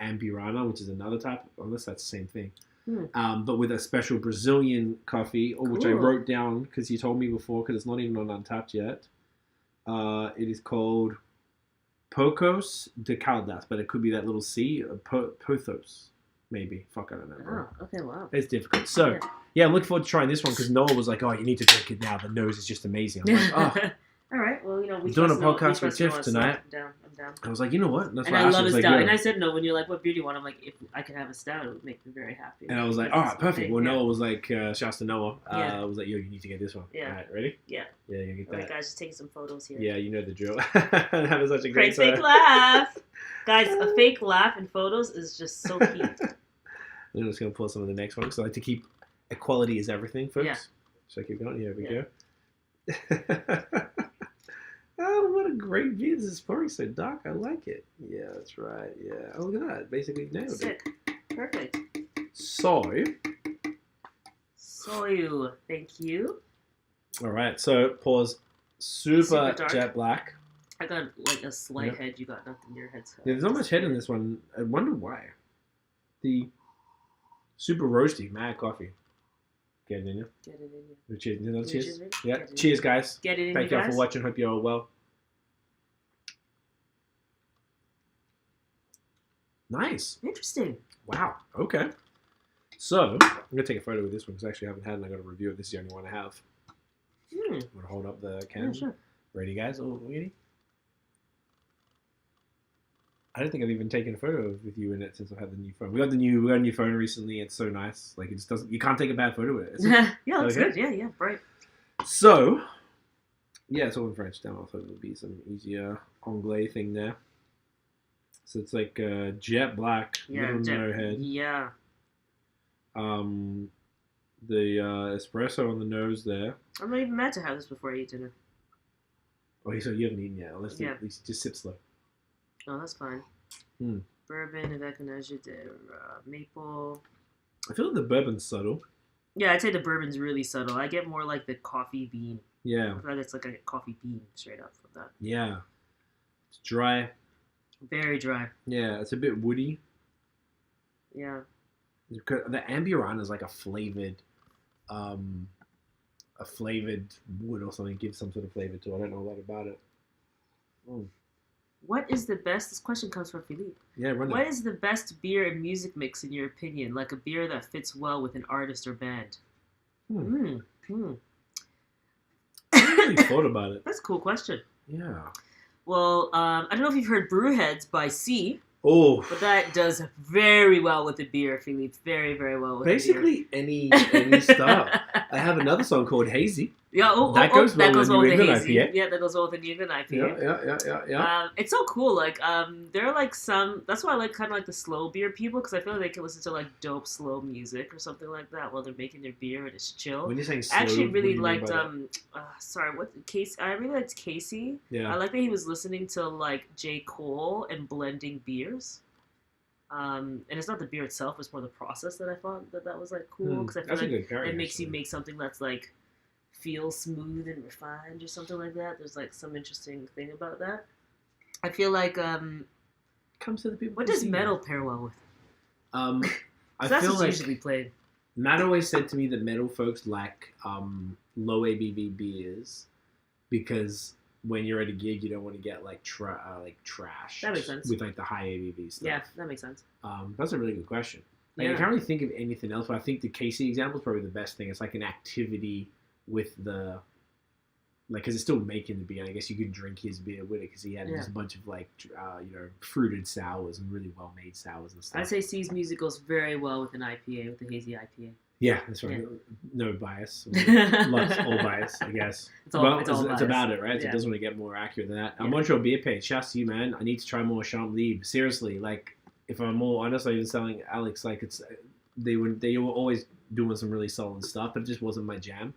Ambirana, which is another type, unless that's the same thing. But with a special Brazilian coffee, which I wrote down because you told me before, because it's not even on Untapped yet. It is called Poços de Caldas, but it could be that little C, Pothos, maybe. Fuck, I don't know. Oh, okay, wow. It's difficult. So, yeah, I'm looking forward to trying this one because Noah was like, oh, you need to drink it now. The nose is just amazing. I'm like, oh. All right, well, we're doing a podcast with Tiff tonight. I'm down. I was like, you know what? That's and I love a stout. Like, and I said no when you're like, what beer do you want? I'm like, if I could have a stout, it would make me very happy. And I was like, all right, perfect. Well, Noah was like, shouts to Noah. I was like, yo, you need to get this one. Yeah. All right, ready? Yeah. Yeah, you get that. All right, guys, just taking some photos here. Yeah, you know the drill. Having such a great fake laugh. Guys, a fake laugh in photos is just so cute. I'm just going to pull some of the next one because I like to keep equality is everything, folks. Yeah. So I keep going. Here we go. Oh, what a great view. This is pouring so dark. I like it. Yeah, that's right. Yeah. Oh, look at that. Basically nailed it. Perfect. Soy. Thank you. All right. So, pause. Super jet black. I got like a slight head. You got nothing. Your head's there's not much head in this one. I wonder why. The super roasty mad coffee. Get it in you. Get it in you. Cheers. Another cheers. Yeah. Cheers, guys. Get it in Thank you all for watching. Hope you're all well. Nice. Interesting. Wow. Okay. So, I'm going to take a photo with this one because I actually haven't had and I got a review of this. Is the only one I have. I'm going to hold up the can. Yeah, sure. Ready, guys? Oh, ready? I don't think I've even taken a photo with you in it since I've had the new phone. We got a new phone recently. It's so nice. Like, it just doesn't, you can't take a bad photo with it. Yeah, that's good. Yeah, bright. So, yeah, it's all in French. Damn, I thought it would be some easier anglais thing there. So it's like jet black, little no head. Yeah. The espresso on the nose there. I'm not even mad to have this before I eat dinner. Oh, so you haven't eaten yet. Let's just sip slow. Oh, that's fine. Bourbon, avec un de maple. I feel like the bourbon's subtle. Yeah, I'd say the bourbon's really subtle. I get more like the coffee bean. Yeah. I feel like it's like a coffee bean straight up from that. Yeah. It's dry. Very dry. Yeah, it's a bit woody. Yeah. The Ambirana is like a flavored wood or something. Gives some sort of flavor to it. I don't know a lot about it. What is the best? This question comes from Philippe. Yeah, run it. What is the best beer and music mix in your opinion? Like a beer that fits well with an artist or band. I haven't really thought about it. That's a cool question. Yeah. Well, I don't know if you've heard BrewHeads by C. Oh. But that does very well with the beer, Philippe. Very, very well with basically the beer. any style. I have another song called Hazy. Yeah, that goes well with the hazy. IPA. Yeah, that goes well with the New England IPA. Yeah. It's so cool. Like, there are like some. That's why I like kind of like the slow beer people because I feel like they can listen to like dope slow music or something like that while they're making their beer and it's chill. When you're saying slow, I actually really liked Casey. I really liked Casey. Yeah. I like that he was listening to like J. Cole and blending beers. And it's not the beer itself; it's more the process that I thought that was like cool because I feel like it makes you make something that's like feel smooth and refined or something like that. There's like some interesting thing about that. I feel like comes to the people. What does metal pair well with? I that's feel like usually played. Matt always said to me that metal folks like low ABV beers because when you're at a gig, you don't want to get like trash. That makes sense. With like the high ABV stuff. Yeah, that makes sense. That's a really good question. Like, I can't really think of anything else, but I think the Casey example is probably the best thing. It's like an activity with the, like, because it's still making the beer. I guess you could drink his beer with it because he had just a bunch of like, fruited sours and really well made sours and stuff. I'd say C's music goes very well with an IPA, with a hazy IPA. Yeah, that's right. Yeah. No bias. Lots, all bias, I guess. It's all It's bias. about it, right? So Yeah. it doesn't really get more accurate than that. Yeah. Montreal Beer Page, shouts to you, man. I need to try more Champ Libre. Seriously, like, if I'm more honest, I was telling Alex, like, they were always doing some really solid stuff, but it just wasn't my jam.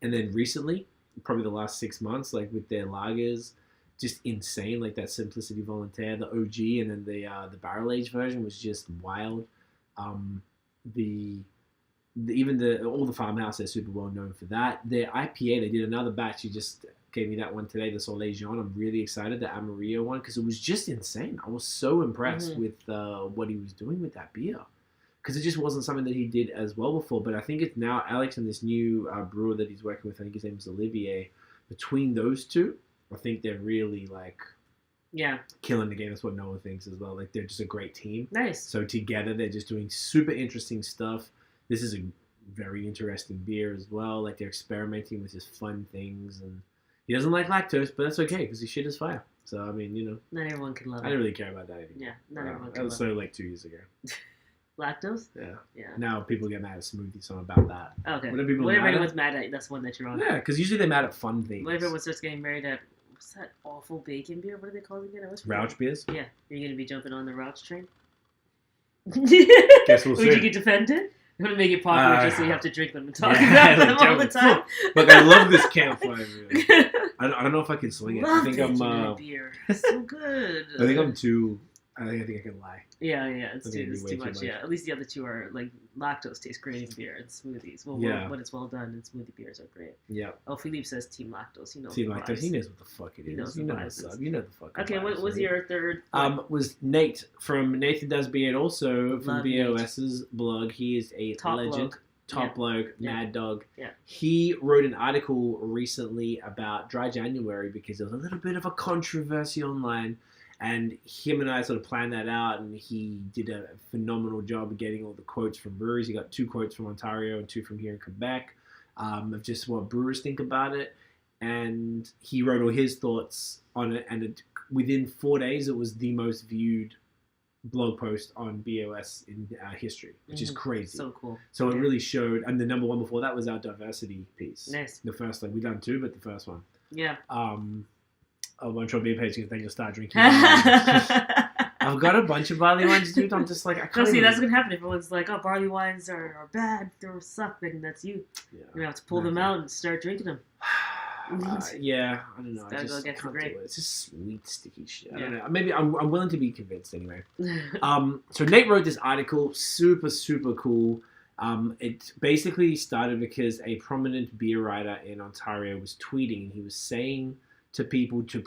And then recently, probably the last 6 months, like, with their lagers, just insane. Like, that Simplicity Volontaire, the OG, and then the barrel aged version was just wild. All the farmhouse, they're super well known for that. Their IPA, they did another batch. You just gave me that one today, the Soleil Jaune. I'm really excited, the Amarillo one, because it was just insane. I was so impressed with what he was doing with that beer, because it just wasn't something that he did as well before. But I think it's now Alex and this new brewer that he's working with. I think his name is Olivier. Between those two, I think they're really like killing the game. That's what Noah thinks as well. Like, they're just a great team. Nice. So together, they're just doing super interesting stuff. This is a very interesting beer as well. Like, they're experimenting with just fun things, and he doesn't like lactose, but that's okay because his shit is fire. So I mean, not everyone can love it. I don't really care about that anymore. Yeah, not everyone That can was love so like 2 years ago. lactose. Yeah. Now people get mad at smoothies, so I'm about that. Okay. Whatever everyone's mad at, that's one that you're on. Yeah, because usually they're mad at fun things. What if everyone starts getting married at what's that awful bacon beer? What are they calling it? Rauch beers. Yeah, you're gonna be jumping on the Rauch train. Guess we'll see. Would you get defended? I'm gonna make it popular just so you have to drink them and talk yeah, about them all the time. Look, I love this campfire. I don't know if I can swing it. I think I'm. Beer. So good. I think I'm too. I think I can lie. Yeah, it's too much. Yeah, at least the other two are like lactose tastes great in beer and smoothies. Well, when it's well done, and smoothie beers are great. Yeah. Oh, Philippe says Team Lactose. He knows. Team Lactose. He knows what the fuck it is. You know the fuck. Okay, what was your third? Was Nate from Nathan Does Beard, also from BAOS's blog. He is a legend. Top bloke, mad dog. Yeah. He wrote an article recently about Dry January because there was a little bit of a controversy online. And him and I sort of planned that out, and he did a phenomenal job of getting all the quotes from breweries. He got 2 quotes from Ontario and 2 from here in Quebec of just what brewers think about it. And he wrote all his thoughts on it, and within 4 days, it was the most viewed blog post on BOS in history, which is crazy. So cool. So it really showed, and the number one before that was our diversity piece. Nice. The first, we done 2, but the first one. Yeah. Montreal Beer Page because then you'll start drinking. I've got a bunch of barley wines, dude. I'm just like, I can't. See, that's gonna happen. Everyone's like, "Oh, barley wines are bad. They suck." Then that's you. Yeah. You're gonna have to pull them out and start drinking them. Yeah, I don't know. I just can't do it. It's just sweet, sticky shit. I don't know. Maybe I'm willing to be convinced anyway. So Nate wrote this article, super, super cool. It basically started because a prominent beer writer in Ontario was tweeting, and he was saying to people to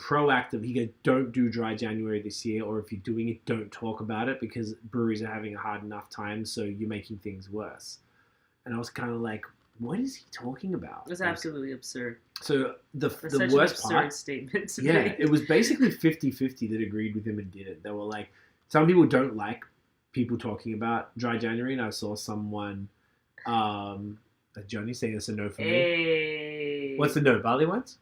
he goes, don't do Dry January this year, or if you're doing it, don't talk about it because breweries are having a hard enough time, so you're making things worse. And I was kind of like, what is he talking about? It's absolutely absurd. So the such worst an absurd statement to make. It was basically 50-50 that agreed with him and didn't. They were like, some people don't like people talking about Dry January, and I saw someone, Johnny saying it's a no for me. What's the no? Barley wines?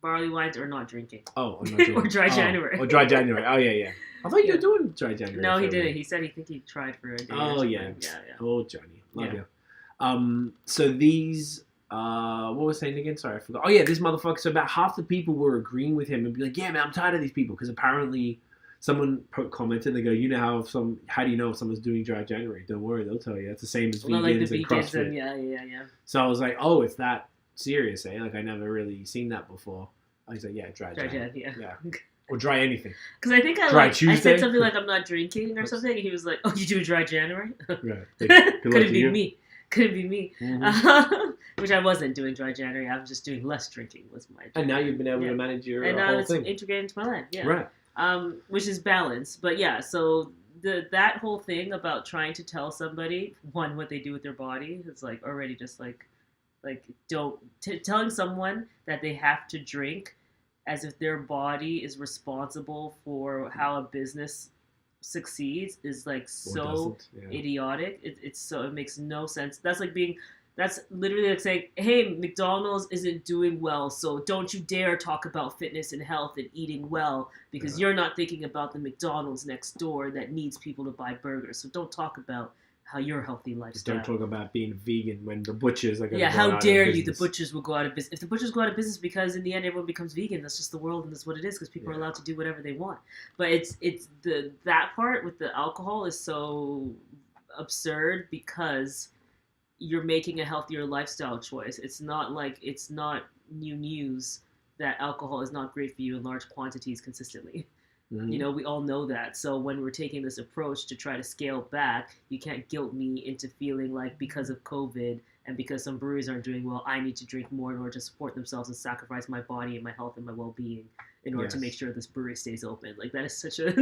Barley wines or not drinking. Oh, or not drinking. Or Dry January. Or Dry January. Oh, yeah. I thought you were doing Dry January. No, he didn't. He said he tried for a day. Oh, yeah. Oh, Johnny. Love you. So these, what was I saying again? Sorry, I forgot. Oh, yeah, this motherfucker. So about half the people were agreeing with him and be like, yeah, man, I'm tired of these people. Because apparently someone commented, they go, how do you know if someone's doing Dry January? Don't worry, they'll tell you. It's the same as vegans and CrossFit. Yeah. So I was like, oh, it's that serious, eh? Like, I never really seen that before. I was like, yeah, Dry January. Yeah. Or dry anything. Because I think I said something like, I'm not drinking or something, and he was like, oh, you do Dry January? Right. Couldn't be me. Mm-hmm. Which I wasn't doing Dry January. I was just doing less drinking was my January. And now you've been able to manage your and now whole it's thing. integrated into my life. Yeah. Right. Which is balance. But yeah, so that whole thing about trying to tell somebody, one, what they do with their body is like already just like telling someone that they have to drink as if their body is responsible for how a business succeeds is like so idiotic. It makes no sense. That's literally like saying, hey, McDonald's isn't doing well, so don't you dare talk about fitness and health and eating well because you're not thinking about the McDonald's next door that needs people to buy burgers. So don't talk about your healthy Just lifestyle. don't talk about being vegan when the butchers are going to go how out dare of you? The business. butchers will go out of business. If the butchers go out of business because in the end everyone becomes vegan, that's just the world and that's what it is because people are allowed to do whatever they want. But it's that part with the alcohol is so absurd because you're making a healthier lifestyle choice. It's not new news that alcohol is not great for you in large quantities consistently. Mm-hmm. We all know that. So when we're taking this approach to try to scale back, you can't guilt me into feeling like because of COVID and because some breweries aren't doing well, I need to drink more in order to support themselves and sacrifice my body and my health and my well-being in order to make sure this brewery stays open. Like that is such a,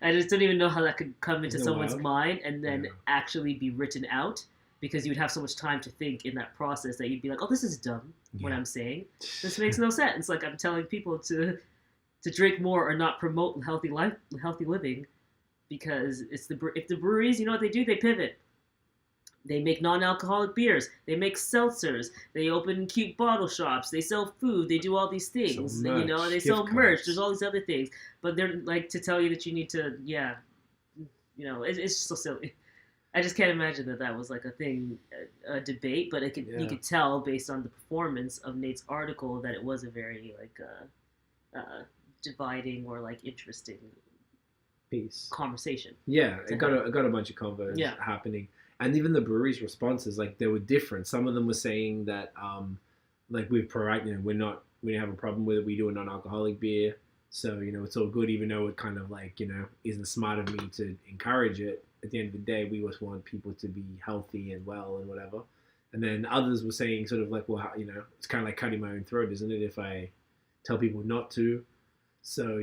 I just don't even know how that could come into someone's mind and then actually be written out because you would have so much time to think in that process that you'd be like, oh, this is dumb, what I'm saying. This makes no sense. Like I'm telling people to drink more or not promote healthy living, because if the breweries, you know what they do? They pivot. They make non-alcoholic beers. They make seltzers. They open cute bottle shops. They sell food. They do all these things. They sell merch. There's all these other things. But they're like to tell you that you need to, it's just so silly. I just can't imagine that was like a thing, a debate. But you could tell based on the performance of Nate's article that it was a very dividing or like interesting piece conversation. Yeah, it got a bunch of convos happening, and even the breweries' responses, like they were different. Some of them were saying that, like with Pro, we don't have a problem with it. We do a non-alcoholic beer, so it's all good. Even though it kind of like isn't smart of me to encourage it. At the end of the day, we just want people to be healthy and well and whatever. And then others were saying sort of like, well, it's kind of like cutting my own throat, isn't it? If I tell people not to. So,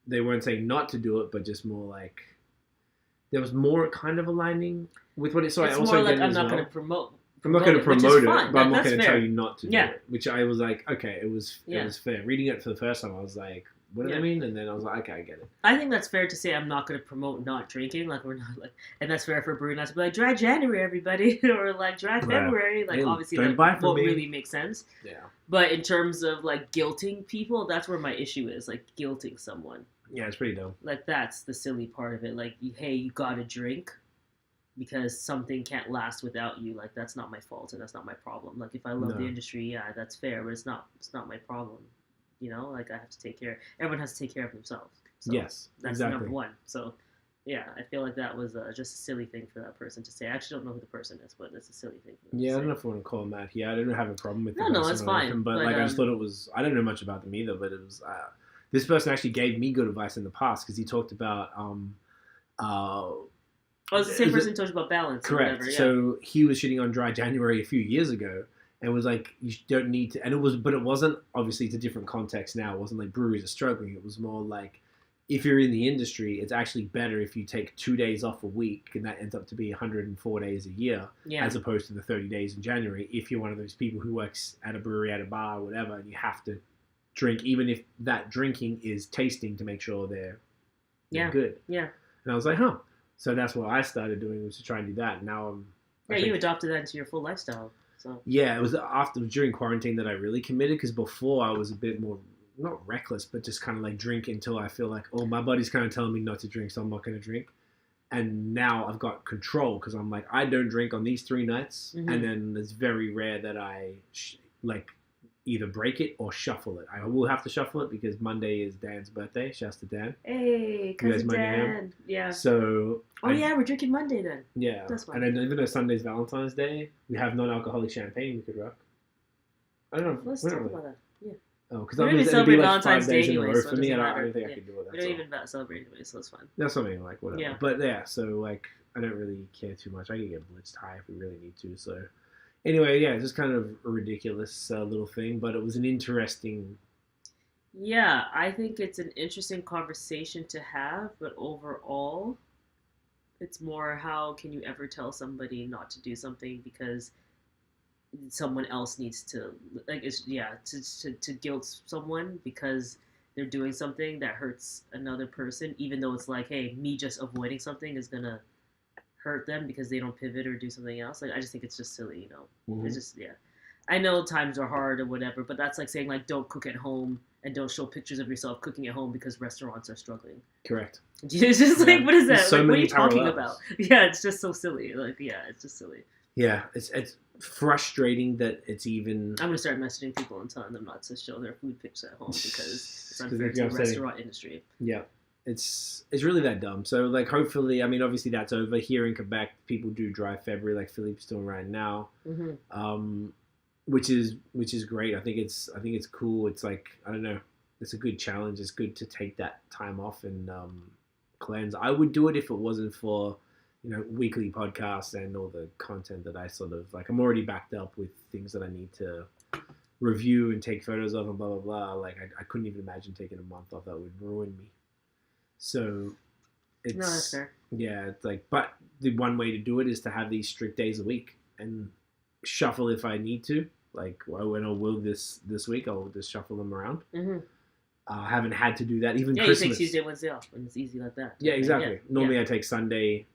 they weren't saying not to do it, but just more like there was more kind of aligning with what it. So it's I also more like I'm not going to promote. I'm not going to promote it, but I'm not going to fair. tell you not to do it. Which I was like, okay, it was fair. Reading it for the first time, I was like, what do they mean? And then I was like, okay, I get it. I think that's fair to say I'm not going to promote not drinking. Like we're not like, and that's fair for a brewery not to be like dry January, everybody, or like dry February. Like obviously that won't really make sense. Yeah. But in terms of like guilting people, that's where my issue is. Like guilting someone. Yeah, it's pretty dumb. Like that's the silly part of it. Like, hey, you gotta drink because something can't last without you. Like that's not my fault and that's not my problem. Like if I love the industry, that's fair, but it's not my problem. Like I have to take care. Everyone has to take care of themselves. So yes, that's exactly. number one. So yeah, I feel like that was just a silly thing for that person to say. I actually don't know who the person is, but it's a silly thing for them to say. I don't know if I want to call him that. Yeah, I don't have a problem with it. No, it's fine. But like, I just thought it was. I don't know much about them either, but it was. This person actually gave me good advice in the past because he talked about. It's the same person who talked about balance. Correct. Or whatever, So he was shitting on dry January a few years ago. And was like, you don't need to, and it wasn't, obviously it's a different context now. It wasn't like breweries are struggling. It was more like, if you're in the industry, it's actually better if you take 2 days off a week, and that ends up to be 104 days a year, as opposed to the 30 days in January. If you're one of those people who works at a brewery, at a bar, or whatever, and you have to drink, even if that drinking is tasting to make sure they're good. Yeah. And I was like, huh. So that's what I started doing, was to try and do that. And now you adopted that into your full lifestyle. So. Yeah, it was during quarantine that I really committed, because before I was a bit more, not reckless, but just kind of like drink until I feel like, oh, my body's kind of telling me not to drink, so I'm not going to drink. And now I've got control, because I'm like, I don't drink on these 3 nights, and then it's very rare that I either break it or shuffle it. I will have to shuffle it because Monday is Dan's birthday. Shouts to Dan. Hey, cousin Dan. Yeah. So. We're drinking Monday then. Yeah. That's fine. And then even though Sunday's Valentine's Day, we have non-alcoholic champagne we could rock. I don't know. Let's talk about that. Yeah. Oh, because we don't even celebrate Valentine's Day anyway, so for me. I don't think I could do it. We don't even celebrate anyway, so it's fine. That's something like whatever. Yeah. But yeah, so like I don't really care too much. I can get blitzed high if we really need to. So. Anyway, yeah, just kind of a ridiculous little thing, but it was an interesting... Yeah, I think it's an interesting conversation to have, but overall, it's more how can you ever tell somebody not to do something because someone else needs to... to guilt someone because they're doing something that hurts another person, even though it's like, hey, me just avoiding something is going to hurt them because they don't pivot or do something else. Like I just think it's just silly, It's just I know times are hard or whatever, but that's like saying like don't cook at home and don't show pictures of yourself cooking at home because restaurants are struggling. Correct. It's just like, what is that? So like, what are many you talking parallels. about? Yeah, it's just so silly. Like, yeah, it's just silly. Yeah, it's frustrating that it's even. I'm gonna start messaging people and telling them not to show their food pictures at home because it's unfair you're to the upsetting. restaurant industry. Yeah, it's really that dumb. So like, hopefully, I mean, obviously that's over here in Quebec. People do dry February, like Philippe's doing right now, which is great. I think it's cool. It's like, I don't know, it's a good challenge. It's good to take that time off and cleanse. I would do it if it wasn't for, weekly podcasts and all the content that I sort of like. I'm already backed up with things that I need to review and take photos of and blah blah blah. Like I couldn't even imagine taking a month off. That would ruin me. So it's, No, that's fair. yeah, it's like, but the one way to do it is to have these strict days a week and shuffle if I need to. Like when I will this week, I'll just shuffle them around. I haven't had to do that even Christmas. You take Tuesday, Wednesday off, and it's easy like that. Yeah, exactly. Yeah. Normally I take Sunday,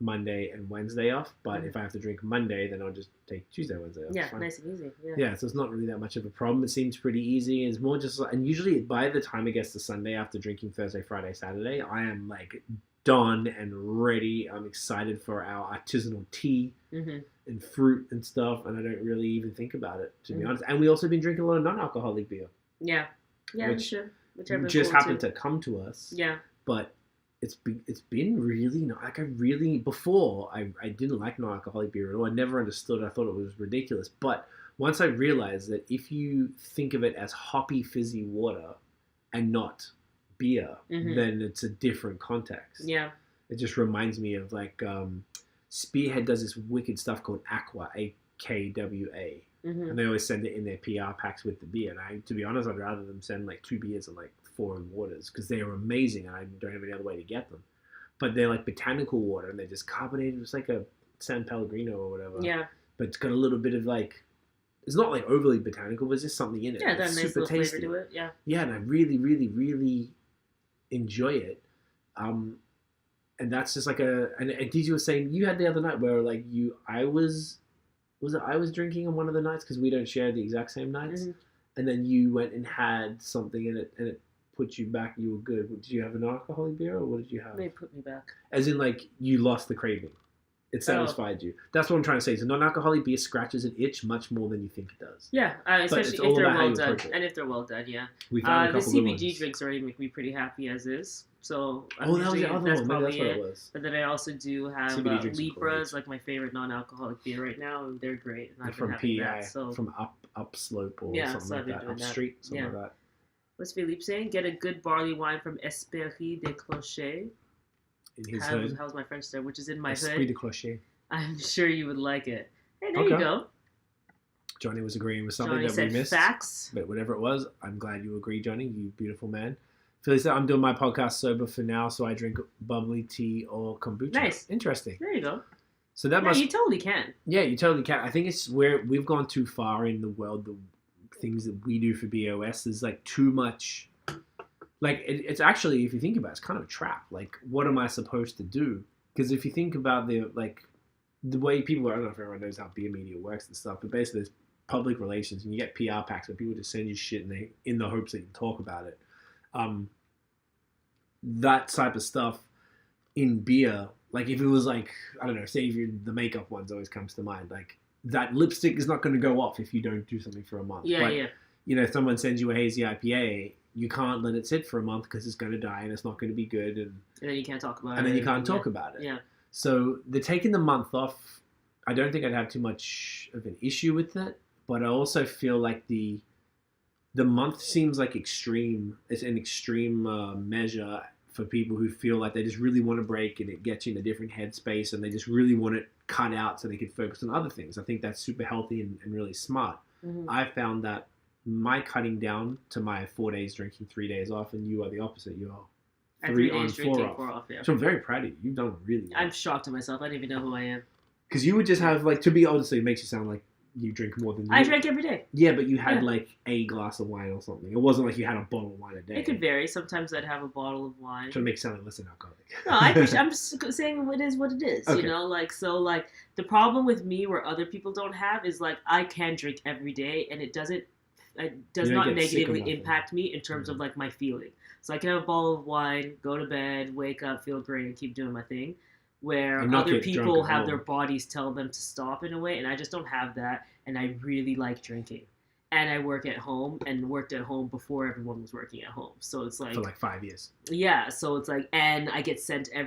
Monday, and Wednesday off. But if I have to drink Monday, then I'll just take Tuesday, Wednesday off. Yeah, nice and easy. Yeah, so it's not really that much of a problem. It seems pretty easy. It's more just, and usually by the time it gets to Sunday after drinking Thursday, Friday, Saturday, I am like done and ready. I'm excited for our artisanal tea and fruit and stuff, and I don't really even think about it, to be honest. And we also been drinking a lot of non-alcoholic beer. Yeah, which just happened to come to us. Yeah, but it's been really not like before I didn't like non-alcoholic beer at all. I never understood. I thought it was ridiculous. But once I realized that if you think of it as hoppy fizzy water and not beer, then it's a different context. Yeah, it just reminds me of like Spearhead does this wicked stuff called Aqua, AKWA. And they always send it in their PR packs with the beer. And to be honest, I'd rather them send like 2 beers and like 4 waters because they are amazing and I don't have any other way to get them. But they're like botanical water and they're just carbonated. It's like a San Pellegrino or whatever. Yeah. But it's got a little bit of like, it's not like overly botanical, but there's just something in it. Yeah, it's got a nice little tasty. flavor to it. Yeah. Yeah, and I really, really, really enjoy it. And that's just like and DJ was saying, you had the other night where like I was drinking on one of the nights because we don't share the exact same nights, and then you went and had something in it, and it put you back. You were good. Did you have an alcoholic beer, or what did you have? They put me back. As in, like you lost the craving. It satisfied you. That's what I'm trying to say. So non-alcoholic beer scratches an itch much more than you think it does. Yeah, especially if they're well done, and if they're well done. Yeah. We found a the couple good CBG ones. drinks already make me pretty happy as is. So that was the other one. Maybe that's what it was. But then I also do have CBD drinks are Libre, great. like my favorite non-alcoholic beer right now, and they're great. And I've been From having PEI, that, so from Upslope or Yeah, something so I've like been that. doing that. Upstreet, something like that. what's Philippe saying? Get a good barley wine from Esprit de Clocher. In his hood. How's my French there? Which is in my Esprit hood. de Clocher. I'm sure you would like it. Hey, there you go. Johnny was agreeing with something Johnny that said we missed. facts. But whatever it was, I'm glad you agree, Johnny. You beautiful man. Philly said, I'm doing my podcast sober for now, so I drink bubbly tea or kombucha. Nice. Interesting. There you go. So that You totally can. Yeah, you totally can. I think it's where we've gone too far in the world. The things that we do for BOS is like too much. Like it's actually, if you think about it, it's kind of a trap. Like, what am I supposed to do? Because if you think about the way people are, I don't know if everyone knows how beer media works and stuff, but basically there's public relations and you get PR packs where people just send you shit and in the hopes that you talk about it. That type of stuff in beer, like if it was like, I don't know, say if the makeup ones always comes to mind, like that lipstick is not going to go off if you don't do something for a month. Yeah, but, yeah. You know, if someone sends you a hazy IPA, you can't let it sit for a month because it's going to die and it's not going to be good. And then you can't talk about it. And then you can't talk about it. Yeah. So the taking the month off, I don't think I'd have too much of an issue with that. But I also feel like the month seems like extreme. It's an extreme measure for people who feel like they just really want to break and it gets you in a different headspace and they just really want it cut out so they can focus on other things. I think that's super healthy and really smart. I found that my cutting down to my 4 days drinking, 3 days off, and you are the opposite. You are 3 on, 4 off. Yeah. So I'm very proud of you. You've done really well. I'm shocked at myself. I don't even know who I am. Because you would just have, like, to be honest, it makes you sound like you drink more than you. I drank every day. Yeah, but you had like a glass of wine or something. It wasn't like you had a bottle of wine a day. It could vary. Sometimes I'd have a bottle of wine. Trying to make it sound like less than alcoholic. No, I appreciate. I'm just saying it is what it is. Okay. You know, like so. Like the problem with me, where other people don't have, is like I can drink every day, and it does not negatively impact me in terms of like my feeling. So I can have a bottle of wine, go to bed, wake up, feel great, and keep doing my thing. Where other people have their bodies tell them to stop in a way, and I just don't have that. And I really like drinking. And I work at home and worked at home before everyone was working at home. So it's like... For like 5 years. Yeah. So it's like... And I get sent a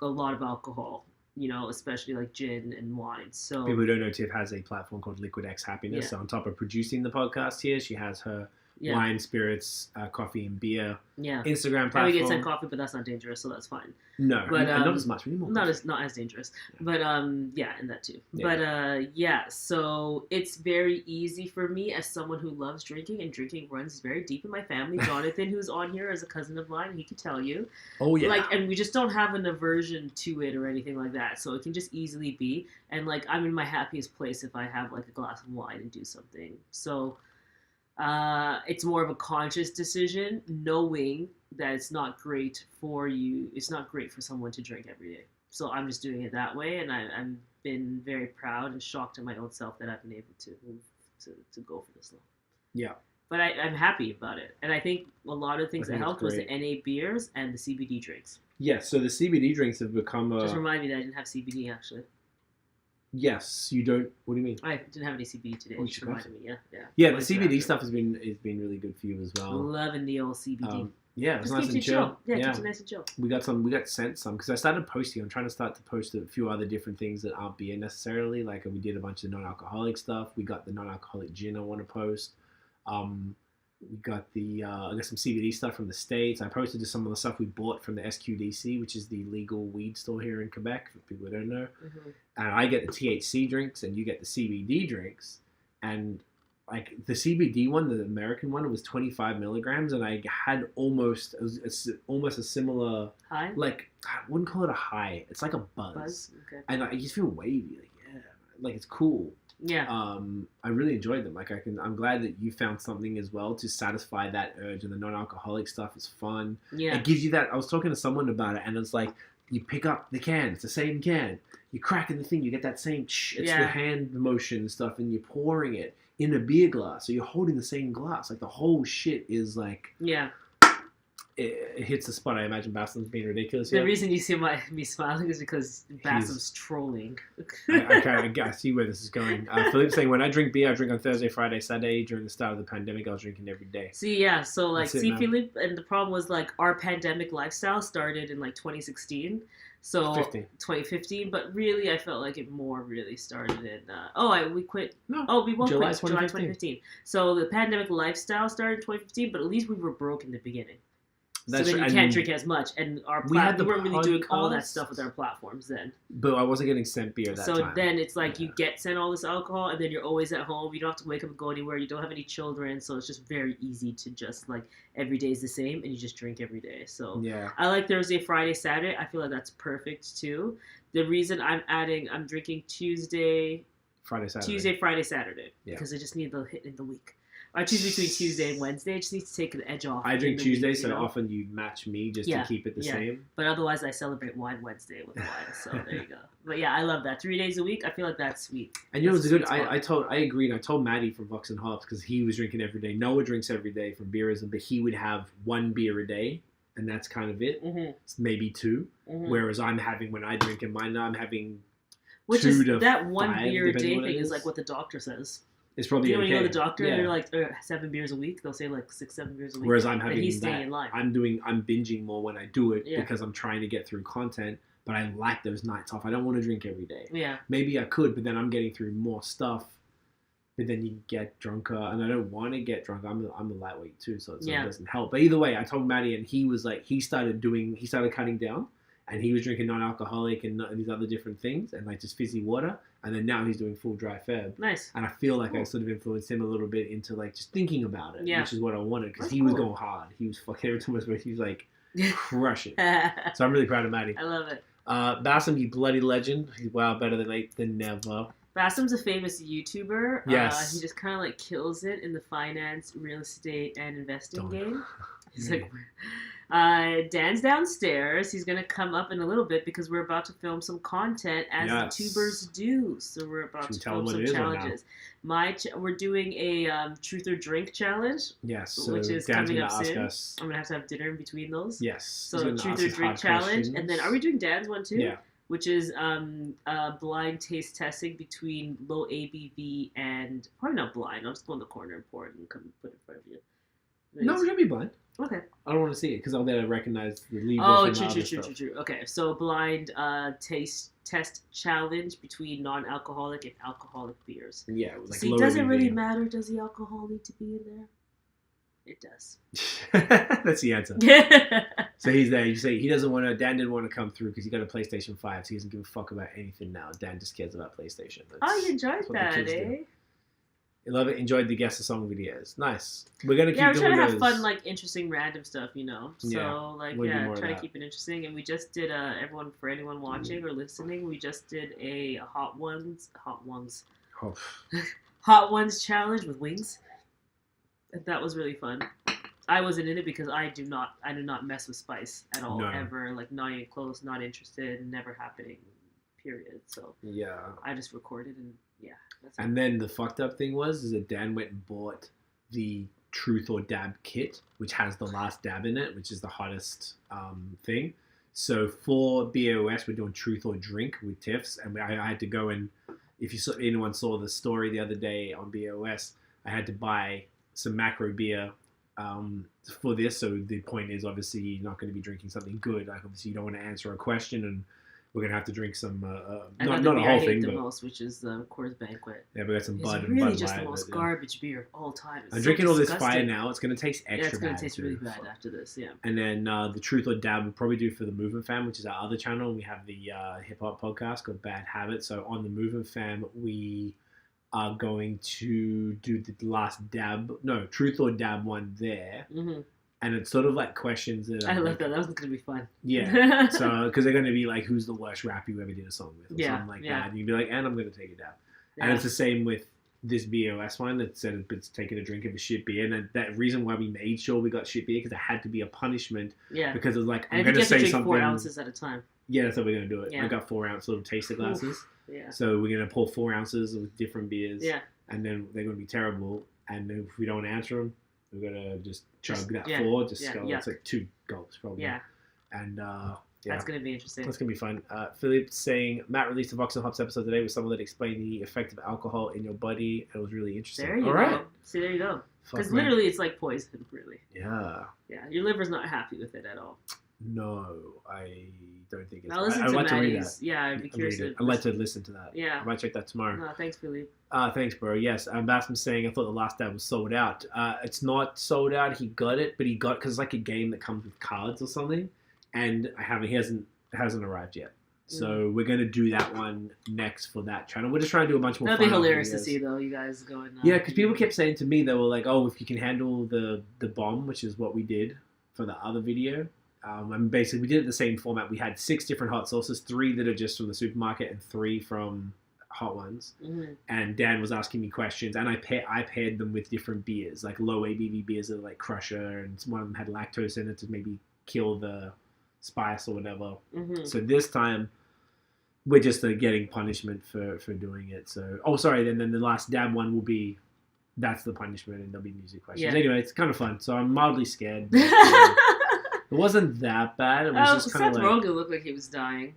lot of alcohol, you know, especially like gin and wine. So people who don't know, Tiff has a platform called LiquidxHappiness. Yeah. So on top of producing the podcast here, she has her wine, spirits, coffee and beer Instagram platform. And we get sent coffee, but that's not dangerous, so that's fine. No, but not as much. We need more coffee. Not as dangerous. Yeah. But and that too. Yeah. But so it's very easy for me as someone who loves drinking, and drinking runs very deep in my family. Jonathan, who's on here, is a cousin of mine, and he can tell you. Oh yeah. Like, and we just don't have an aversion to it or anything like that. So it can just easily be. And like, I'm in my happiest place if I have like a glass of wine and do something. So. It's more of a conscious decision, knowing that it's not great for you. It's not great for someone to drink every day. So I'm just doing it that way, and I've been very proud and shocked at my own self that I've been able to move to go for this long. Yeah. But I'm happy about it, and I think a lot of things that helped was the NA beers and the CBD drinks. Yes, so the CBD drinks have become Just remind me that I didn't have CBD actually. Yes, you don't. What do you mean? I didn't have any CBD today. Oh, Just reminded me. Yeah, the CBD stuff has been really good for you as well. Loving the old CBD. Yeah, it's nice and chill. Yeah, keeps it nice and chill. We got sent some because I started posting. I'm trying to start to post a few other different things that aren't beer necessarily. Like we did a bunch of non-alcoholic stuff. We got the non-alcoholic gin I want to post. We got I got some CBD stuff from the States. I posted just some of the stuff we bought from the SQDC, which is the legal weed store here in Quebec, for people who don't know. Mm-hmm. And I get the THC drinks, and you get the CBD drinks. And like the CBD one, the American one, was 25 milligrams, and I had almost a similar high. Like I wouldn't call it a high. It's like a buzz. Okay. And I just feel wavy. Like like it's cool. Yeah. I really enjoyed them. Like I'm glad that you found something as well to satisfy that urge, and the non-alcoholic stuff is fun. Yeah. It gives you that. I was talking to someone about it, and it's like you pick up the can. It's the same can. You crack in the thing. You get that same. It's the hand motion and stuff, and you're pouring it in a beer glass. So you're holding the same glass. Like the whole shit is like. Yeah. It hits the spot. I imagine Bassam's being ridiculous. The reason you see me smiling is because Bassam's trolling. I see where this is going. Philippe's saying, when I drink beer, I drink on Thursday, Friday, Saturday. During the start of the pandemic, I was drinking every day. See, yeah. So, like, Philippe, and the problem was, like, our pandemic lifestyle started in, like, 2016. So, 2015. But really, I felt like it more really started in, we quit. No. Oh, we won't July quit. 2015. July 2015. So, the pandemic lifestyle started in 2015, but at least we were broke in the beginning. That's so then you can't drink as much, and we weren't really doing all that stuff with our platforms then. But I wasn't getting sent beer that time. So then it's like you get sent all this alcohol, and then you're always at home. You don't have to wake up and go anywhere. You don't have any children, so it's just very easy to just like every day is the same, and you just drink every day. So yeah, I like Thursday, Friday, Saturday. I feel like that's perfect too. The reason I'm drinking Tuesday, Friday, Saturday, because I just need the hit in the week. I choose between Tuesday and Wednesday. I just need to take the edge off. I drink Tuesday, so often you match me just to keep it the same. But otherwise, I celebrate Wine Wednesday with wine. So there you go. But yeah, I love that. 3 days a week. I feel like that's sweet. And you know what's good? I agreed. I told Maddie from Vox and Hops because he was drinking every day. Noah drinks every day from Beerism, but he would have 1 beer a day, and that's kind of it. Mm-hmm. It's maybe 2. Mm-hmm. Whereas I'm having, when I drink in mine, I'm having Which 2 is to that 1 5, beer a day thing is like what the doctor says. It's probably when you go to the doctor, they're like 7 beers a week. They'll say like 6-7 beers a week. Whereas I'm having he's staying in line. I'm binging more when I do it because I'm trying to get through content. But I like those nights off. I don't want to drink every day. Yeah. Maybe I could, but then I'm getting through more stuff. But then you get drunker, and I don't want to get drunk. I'm a lightweight too, so it doesn't help. But either way, I told Maddie, and he was like, he started cutting down. And he was drinking non-alcoholic and these other different things, and like just fizzy water. And then now he's doing full dry Feb. Nice. And I feel like I sort of influenced him a little bit into like just thinking about it, which is what I wanted, because he was going hard. He was fucking every time I spoke, he was like crushing. So I'm really proud of Maddie. I love it. Bassam, you bloody legend. He's better than late than never. Bassem's a famous YouTuber. Yes. He just kind of like kills it in the finance, real estate, and investing game. He's like, Dan's downstairs. He's going to come up in a little bit because we're about to film some content as the tubers do. So we're about to film some challenges. We're doing a truth or drink challenge. Yes. So which is Dan's coming up soon. us. I'm going to have dinner in between those. Yes. So truth or drink challenge. Questions. And then are we doing Dan's one too? Yeah. Which is blind taste testing between low ABV and probably not blind. I'll just go in the corner and pour it and come put it in front of you. No, we're gonna be blind. Okay. I don't want to see it because I'll be able to recognize the Libre. Oh, true. Okay, so blind taste test challenge between non-alcoholic and alcoholic beers. Yeah. Like see, does it really matter? Does the alcohol need to be in there? It does. That's the answer. So he's there. You say he doesn't want to. Dan didn't want to come through because he got a PlayStation 5, so he doesn't give a fuck about anything now. Dan just cares about PlayStation. You enjoyed that, eh? I love it. Enjoyed the guess the song videos. Nice. We're gonna keep we're doing trying to have those. fun, like interesting random stuff, you know. So try to keep it interesting. And we just did for anyone watching or listening, we just did a hot ones challenge with wings. That was really fun. I wasn't in it because I do not mess with spice at all, ever. Like, not even close, not interested, never happening, period. So yeah, I just recorded and that's and then the fucked up thing is that Dan went and bought the Truth or Dab kit, which has the last dab in it, which is the hottest thing. So for BAOS, we're doing Truth or Drink with Tiffs, and I had to go and, if anyone saw the story the other day on BAOS, I had to buy some macro beer for this. So the point is, obviously, you're not going to be drinking something good. Like, obviously, you don't want to answer a question, and we're going to have to drink some, not a whole thing, but... most, which is the Coors Banquet. Yeah, we got some Bud. It's really just the most garbage beer of all time. I'm drinking all this fire now. It's going to taste extra bad. It's going to taste really bad after this, yeah. And then the Truth or Dab we'll probably do for the Movement Fam, which is our other channel. We have the hip-hop podcast called Bad Habits. So on the Movement Fam, we are going to do the last Truth or Dab one there. Mm-hmm. And it's sort of like questions that I love that. That was going to be fun. Yeah. So, because they're going to be like, who's the worst rapper you ever did a song with? Or something like that. And you'd be like, and I'm going to take a dab. Yeah. And it's the same with this BOS one that said it's taking a drink of a shit beer. And that reason why we made sure we got shit beer, because it had to be a punishment. Yeah. Because it was like, I'm going to say something. 4 ounces at a time. Yeah, that's how we're going to do it. Yeah. I got 4 ounce little taster glasses. Yeah. So we're going to pour 4 ounces with different beers. Yeah. And then they're going to be terrible. And if we don't answer them, we're going to just chug that 4, go. It's like 2 gulps probably. Yeah. And that's going to be interesting. That's going to be fun. Philip's saying, Matt released a Vox and Hops episode today with someone that explained the effect of alcohol in your body. It was really interesting. There you go. See, there you go. Because literally it's like poison, really. Yeah. Yeah, your liver's not happy with it at all. No, I don't think it's... I'll listen I'd to like to read that. Yeah, I'd be curious. I'd like to listen to that. Yeah. I might check that tomorrow. No, thanks, Philippe. Thanks, bro. Yes, Bassam's saying, I thought the last dab was sold out. It's not sold out. He got it, but because it's like a game that comes with cards or something, and it hasn't arrived yet. So we're going to do that one next for that channel. We're just trying to do a bunch more That'd be hilarious to see, though, you guys going... yeah, because people kept saying to me, they were like, oh, if you can handle the bomb, which is what we did for the other video. And basically, we did it in the same format. We had 6 different hot sauces, 3 that are just from the supermarket and 3 from hot ones. Mm-hmm. And Dan was asking me questions, and I paired them with different beers, like low ABV beers that are like Crusher, and one of them had lactose in it to maybe kill the spice or whatever. Mm-hmm. So this time, we're just getting punishment for doing it. So, then the last dab one will be, that's the punishment, and there'll be music questions. Yeah. Anyway, it's kind of fun. So I'm mildly scared. But, it wasn't that bad. It was just kind of Seth Rogen looked like he was dying.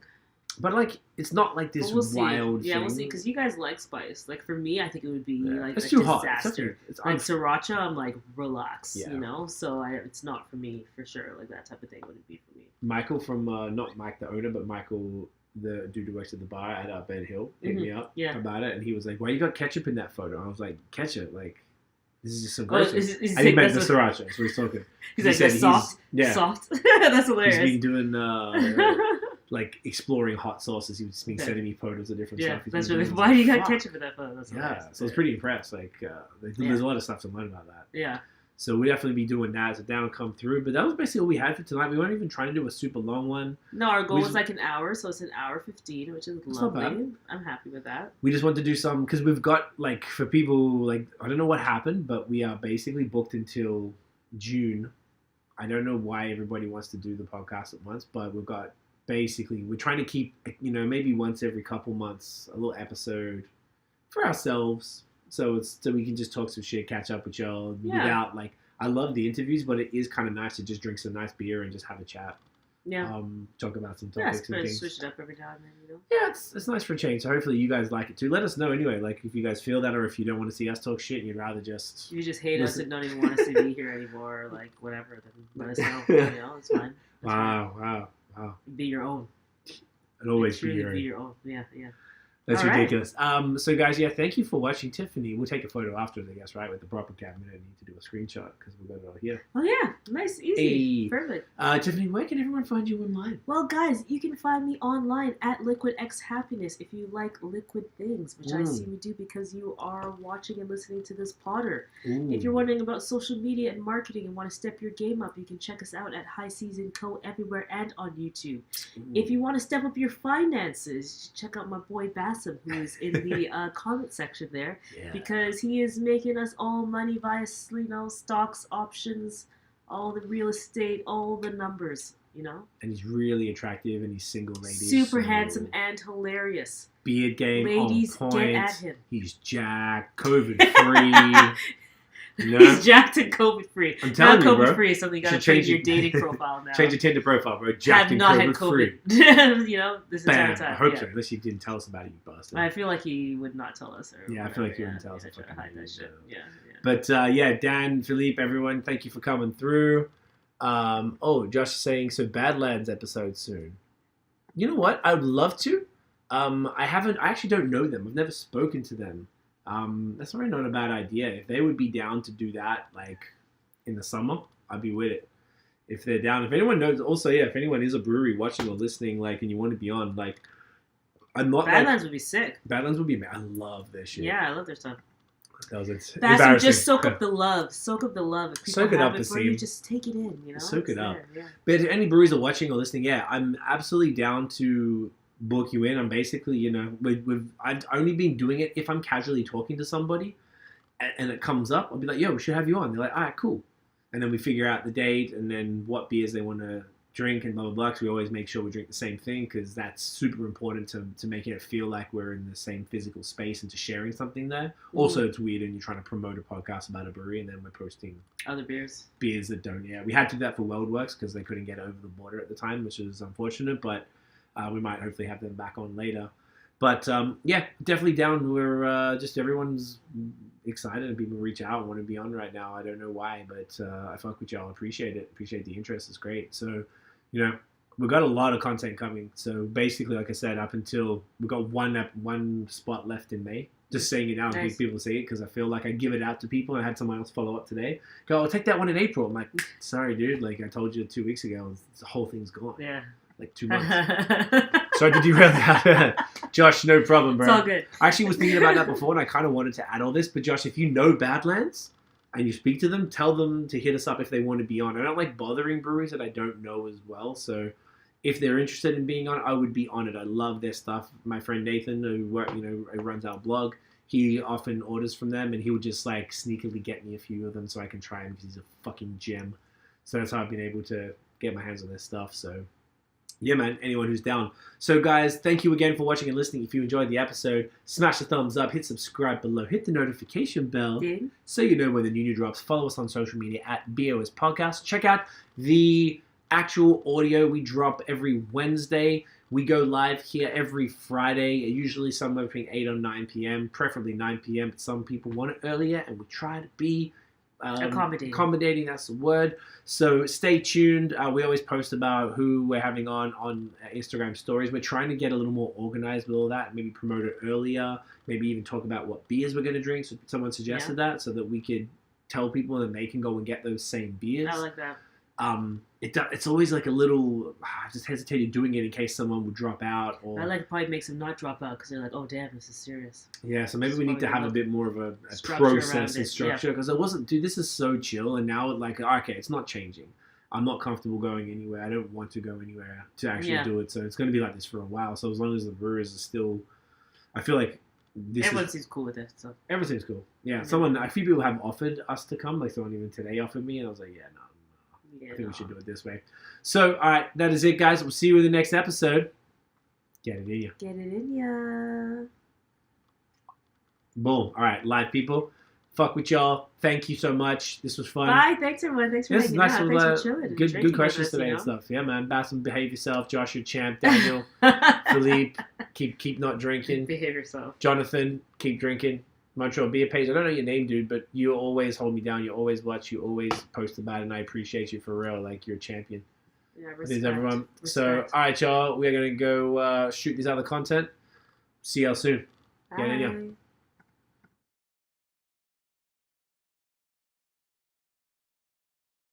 But, like, it's not like this wild thing. Yeah, we'll see. Because you guys like spice. Like, for me, I think it would be, like, it's a too disaster. Hot. It's like, sriracha, I'm like, relax, you know? So, it's not for me, for sure. Like, that type of thing wouldn't be for me. Michael from, not Mike the owner, but Michael, the dude who works at the bar at Ben Hill, hit me up about it. And he was like, why you got ketchup in that photo? I was like, ketchup? Like... This is just so gross. And he meant the sriracha. That's what he's talking. He's like, soft. That's hilarious. He's been doing, like, exploring hot sauces. He's been sending me photos of different stuff. That's really... Why do you got ketchup in that photo? That's hilarious. So I was pretty impressed. Like, there's a lot of stuff to learn about that. Yeah. So we'll definitely be doing that. So down will come through. But that was basically what we had for tonight. We weren't even trying to do a super long one. No, our goal was like an hour, so it's an hour 15, which is lovely. I'm happy with that. We just want to do some, because we've got, like, for people, like, I don't know what happened, but we are basically booked until June. I don't know why everybody wants to do the podcast at once, but we've got basically, we're trying to keep, you know, maybe once every couple months, a little episode for ourselves. So we can just talk some shit, catch up with y'all without, like, I love the interviews, but it is kind of nice to just drink some nice beer and just have a chat. Yeah. Talk about some topics and things. Switch it up every now and then, you know? Yeah, it's nice for a change. So hopefully you guys like it too. Let us know anyway, like, if you guys feel that, or if you don't want to see us talk shit and you'd rather just... You just hate us and don't even want us to be here anymore, or like, whatever, then let us know. You know, it's fine. Wow. Be your own. And always be your own. Yeah. That's all ridiculous. Right. So guys, yeah, thank you for watching. Tiffany, we'll take a photo afterwards, I guess, right? With the proper camera. We don't need to do a screenshot because we've got it all here. Oh yeah, nice, easy, hey. Perfect. Tiffany, where can everyone find you online? Well, guys, you can find me online at LiquidxHappiness if you like liquid things, which I assume you do because you are watching and listening to this podder. If you're wondering about social media and marketing and want to step your game up, you can check us out at High Season Co. everywhere and on YouTube. If you want to step up your finances, check out my boy Bassam, who is in the comment section there, because he is making us all money via, you know, stocks, options, all the real estate, all the numbers, you know. And he's really attractive, and he's single, ladies. Super handsome and hilarious. Beard game, ladies, on point. Get at him. He's jacked, COVID free. No. He's jacked and COVID free. I'm telling you, bro. COVID free is something you gotta change your dating profile now. Change your Tinder profile, bro. Jacked and COVID free. You know, this entire time. I hope so, unless you didn't tell us about it, you bastard. I feel like he would not tell us. Or I feel like he wouldn't tell us. To hide that shit. Yeah. But Dan, Philippe, everyone, thank you for coming through. Josh is saying, so Badlands episode soon. You know what? I would love to. I actually don't know them. I've never spoken to them. That's probably not a bad idea. If they would be down to do that, like, in the summer, I'd be with it. If they're down. If anyone knows, also, if anyone is a brewery watching or listening, like, and you want to be on, like, I'm not Badlands would be sick. Badlands would be, I love their shit. Yeah, I love their stuff. That was embarrassing. Just soak up the love. Soak up the love. If people soak it up, for you, just take it in, you know? Soak it up. But if any breweries are watching or listening, I'm absolutely down to book you in. I'm basically, you know, I've only been doing it if I'm casually talking to somebody and it comes up. I'll be like, yo, we should have you on. They're like, all right, cool. And then we figure out the date and then what beers they want to drink and blah, blah, blah. Because we always make sure we drink the same thing because that's super important to making it feel like we're in the same physical space and to sharing something there. Mm-hmm. Also, it's weird and you're trying to promote a podcast about a brewery and then we're posting other beers that don't. Yeah, we had to do that for WorldWorks because they couldn't get over the border at the time, which was unfortunate, but we might hopefully have them back on later. But definitely down. We're just everyone's excited and people reach out and want to be on right now. I don't know why, but I fuck with y'all. Appreciate it. Appreciate the interest. It's great. So, you know, we've got a lot of content coming. So basically, like I said, up until we've got one spot left in May. Just saying it now and people see it because I feel like I give it out to people. I had someone else follow up today. Go, I'll take that one in April. I'm like, sorry, dude. Like I told you 2 weeks ago, the whole thing's gone. Yeah. Like 2 months. Sorry to derail that. Josh, no problem, bro. It's all good. I actually was thinking about that before and I kind of wanted to add all this. But Josh, if you know Badlands and you speak to them, tell them to hit us up if they want to be on. I don't like bothering breweries that I don't know as well. So if they're interested in being on, I would be on it. I love their stuff. My friend Nathan, who runs our blog, he often orders from them and he would just like sneakily get me a few of them so I can try them because he's a fucking gem. So that's how I've been able to get my hands on their stuff. So yeah, man, anyone who's down. So, guys, thank you again for watching and listening. If you enjoyed the episode, smash the thumbs up, hit subscribe below, hit the notification bell so you know when the new drops. Follow us on social media at BAOS Podcast. Check out the actual audio we drop every Wednesday. We go live here every Friday, usually somewhere between 8 or 9 p.m., preferably 9 p.m., but some people want it earlier, and we try to be accommodating, that's the word. So stay tuned. We always post about who we're having on Instagram stories. We're trying to get a little more organized with all that, maybe promote it earlier, maybe even talk about what beers we're going to drink. So someone suggested that so that we could tell people and they can go and get those same beers. I like that. It's always like a little. I just hesitated doing it in case someone would drop out. Or I like probably makes them not drop out because they're like, oh damn, this is serious. Yeah, so maybe we need to have a bit more of a structure process and it, structure because it wasn't. Dude, this is so chill, and now like okay, it's not changing. I'm not comfortable going anywhere. I don't want to go anywhere to actually do it. So it's going to be like this for a while. So as long as the brewers are still, I feel like everyone seems cool with it. So everything's cool. Yeah, a few people have offered us to come. Like someone even today offered me, and I was like, yeah, no. I think we should do it this way. So, all right, that is it, guys. We'll see you in the next episode. Get it in ya. Get it in ya. Boom. All right, live people. Fuck with y'all. Thank you so much. This was fun. Bye. Thanks, everyone. Thanks for hanging out. Thanks for chilling. Good questions today and stuff. Yeah, man. Basson, behave yourself. Josh, your champ. Daniel, Philippe, keep not drinking. Behave yourself. Jonathan, keep drinking. Montreal Beer Page. I don't know your name, dude, but you always hold me down. You always watch. You always post about it, and I appreciate you for real. Like, you're a champion. Yeah, respect. It is, everyone. So, all right, y'all. We're going to go shoot this other content. See y'all soon. Bye. Get in here.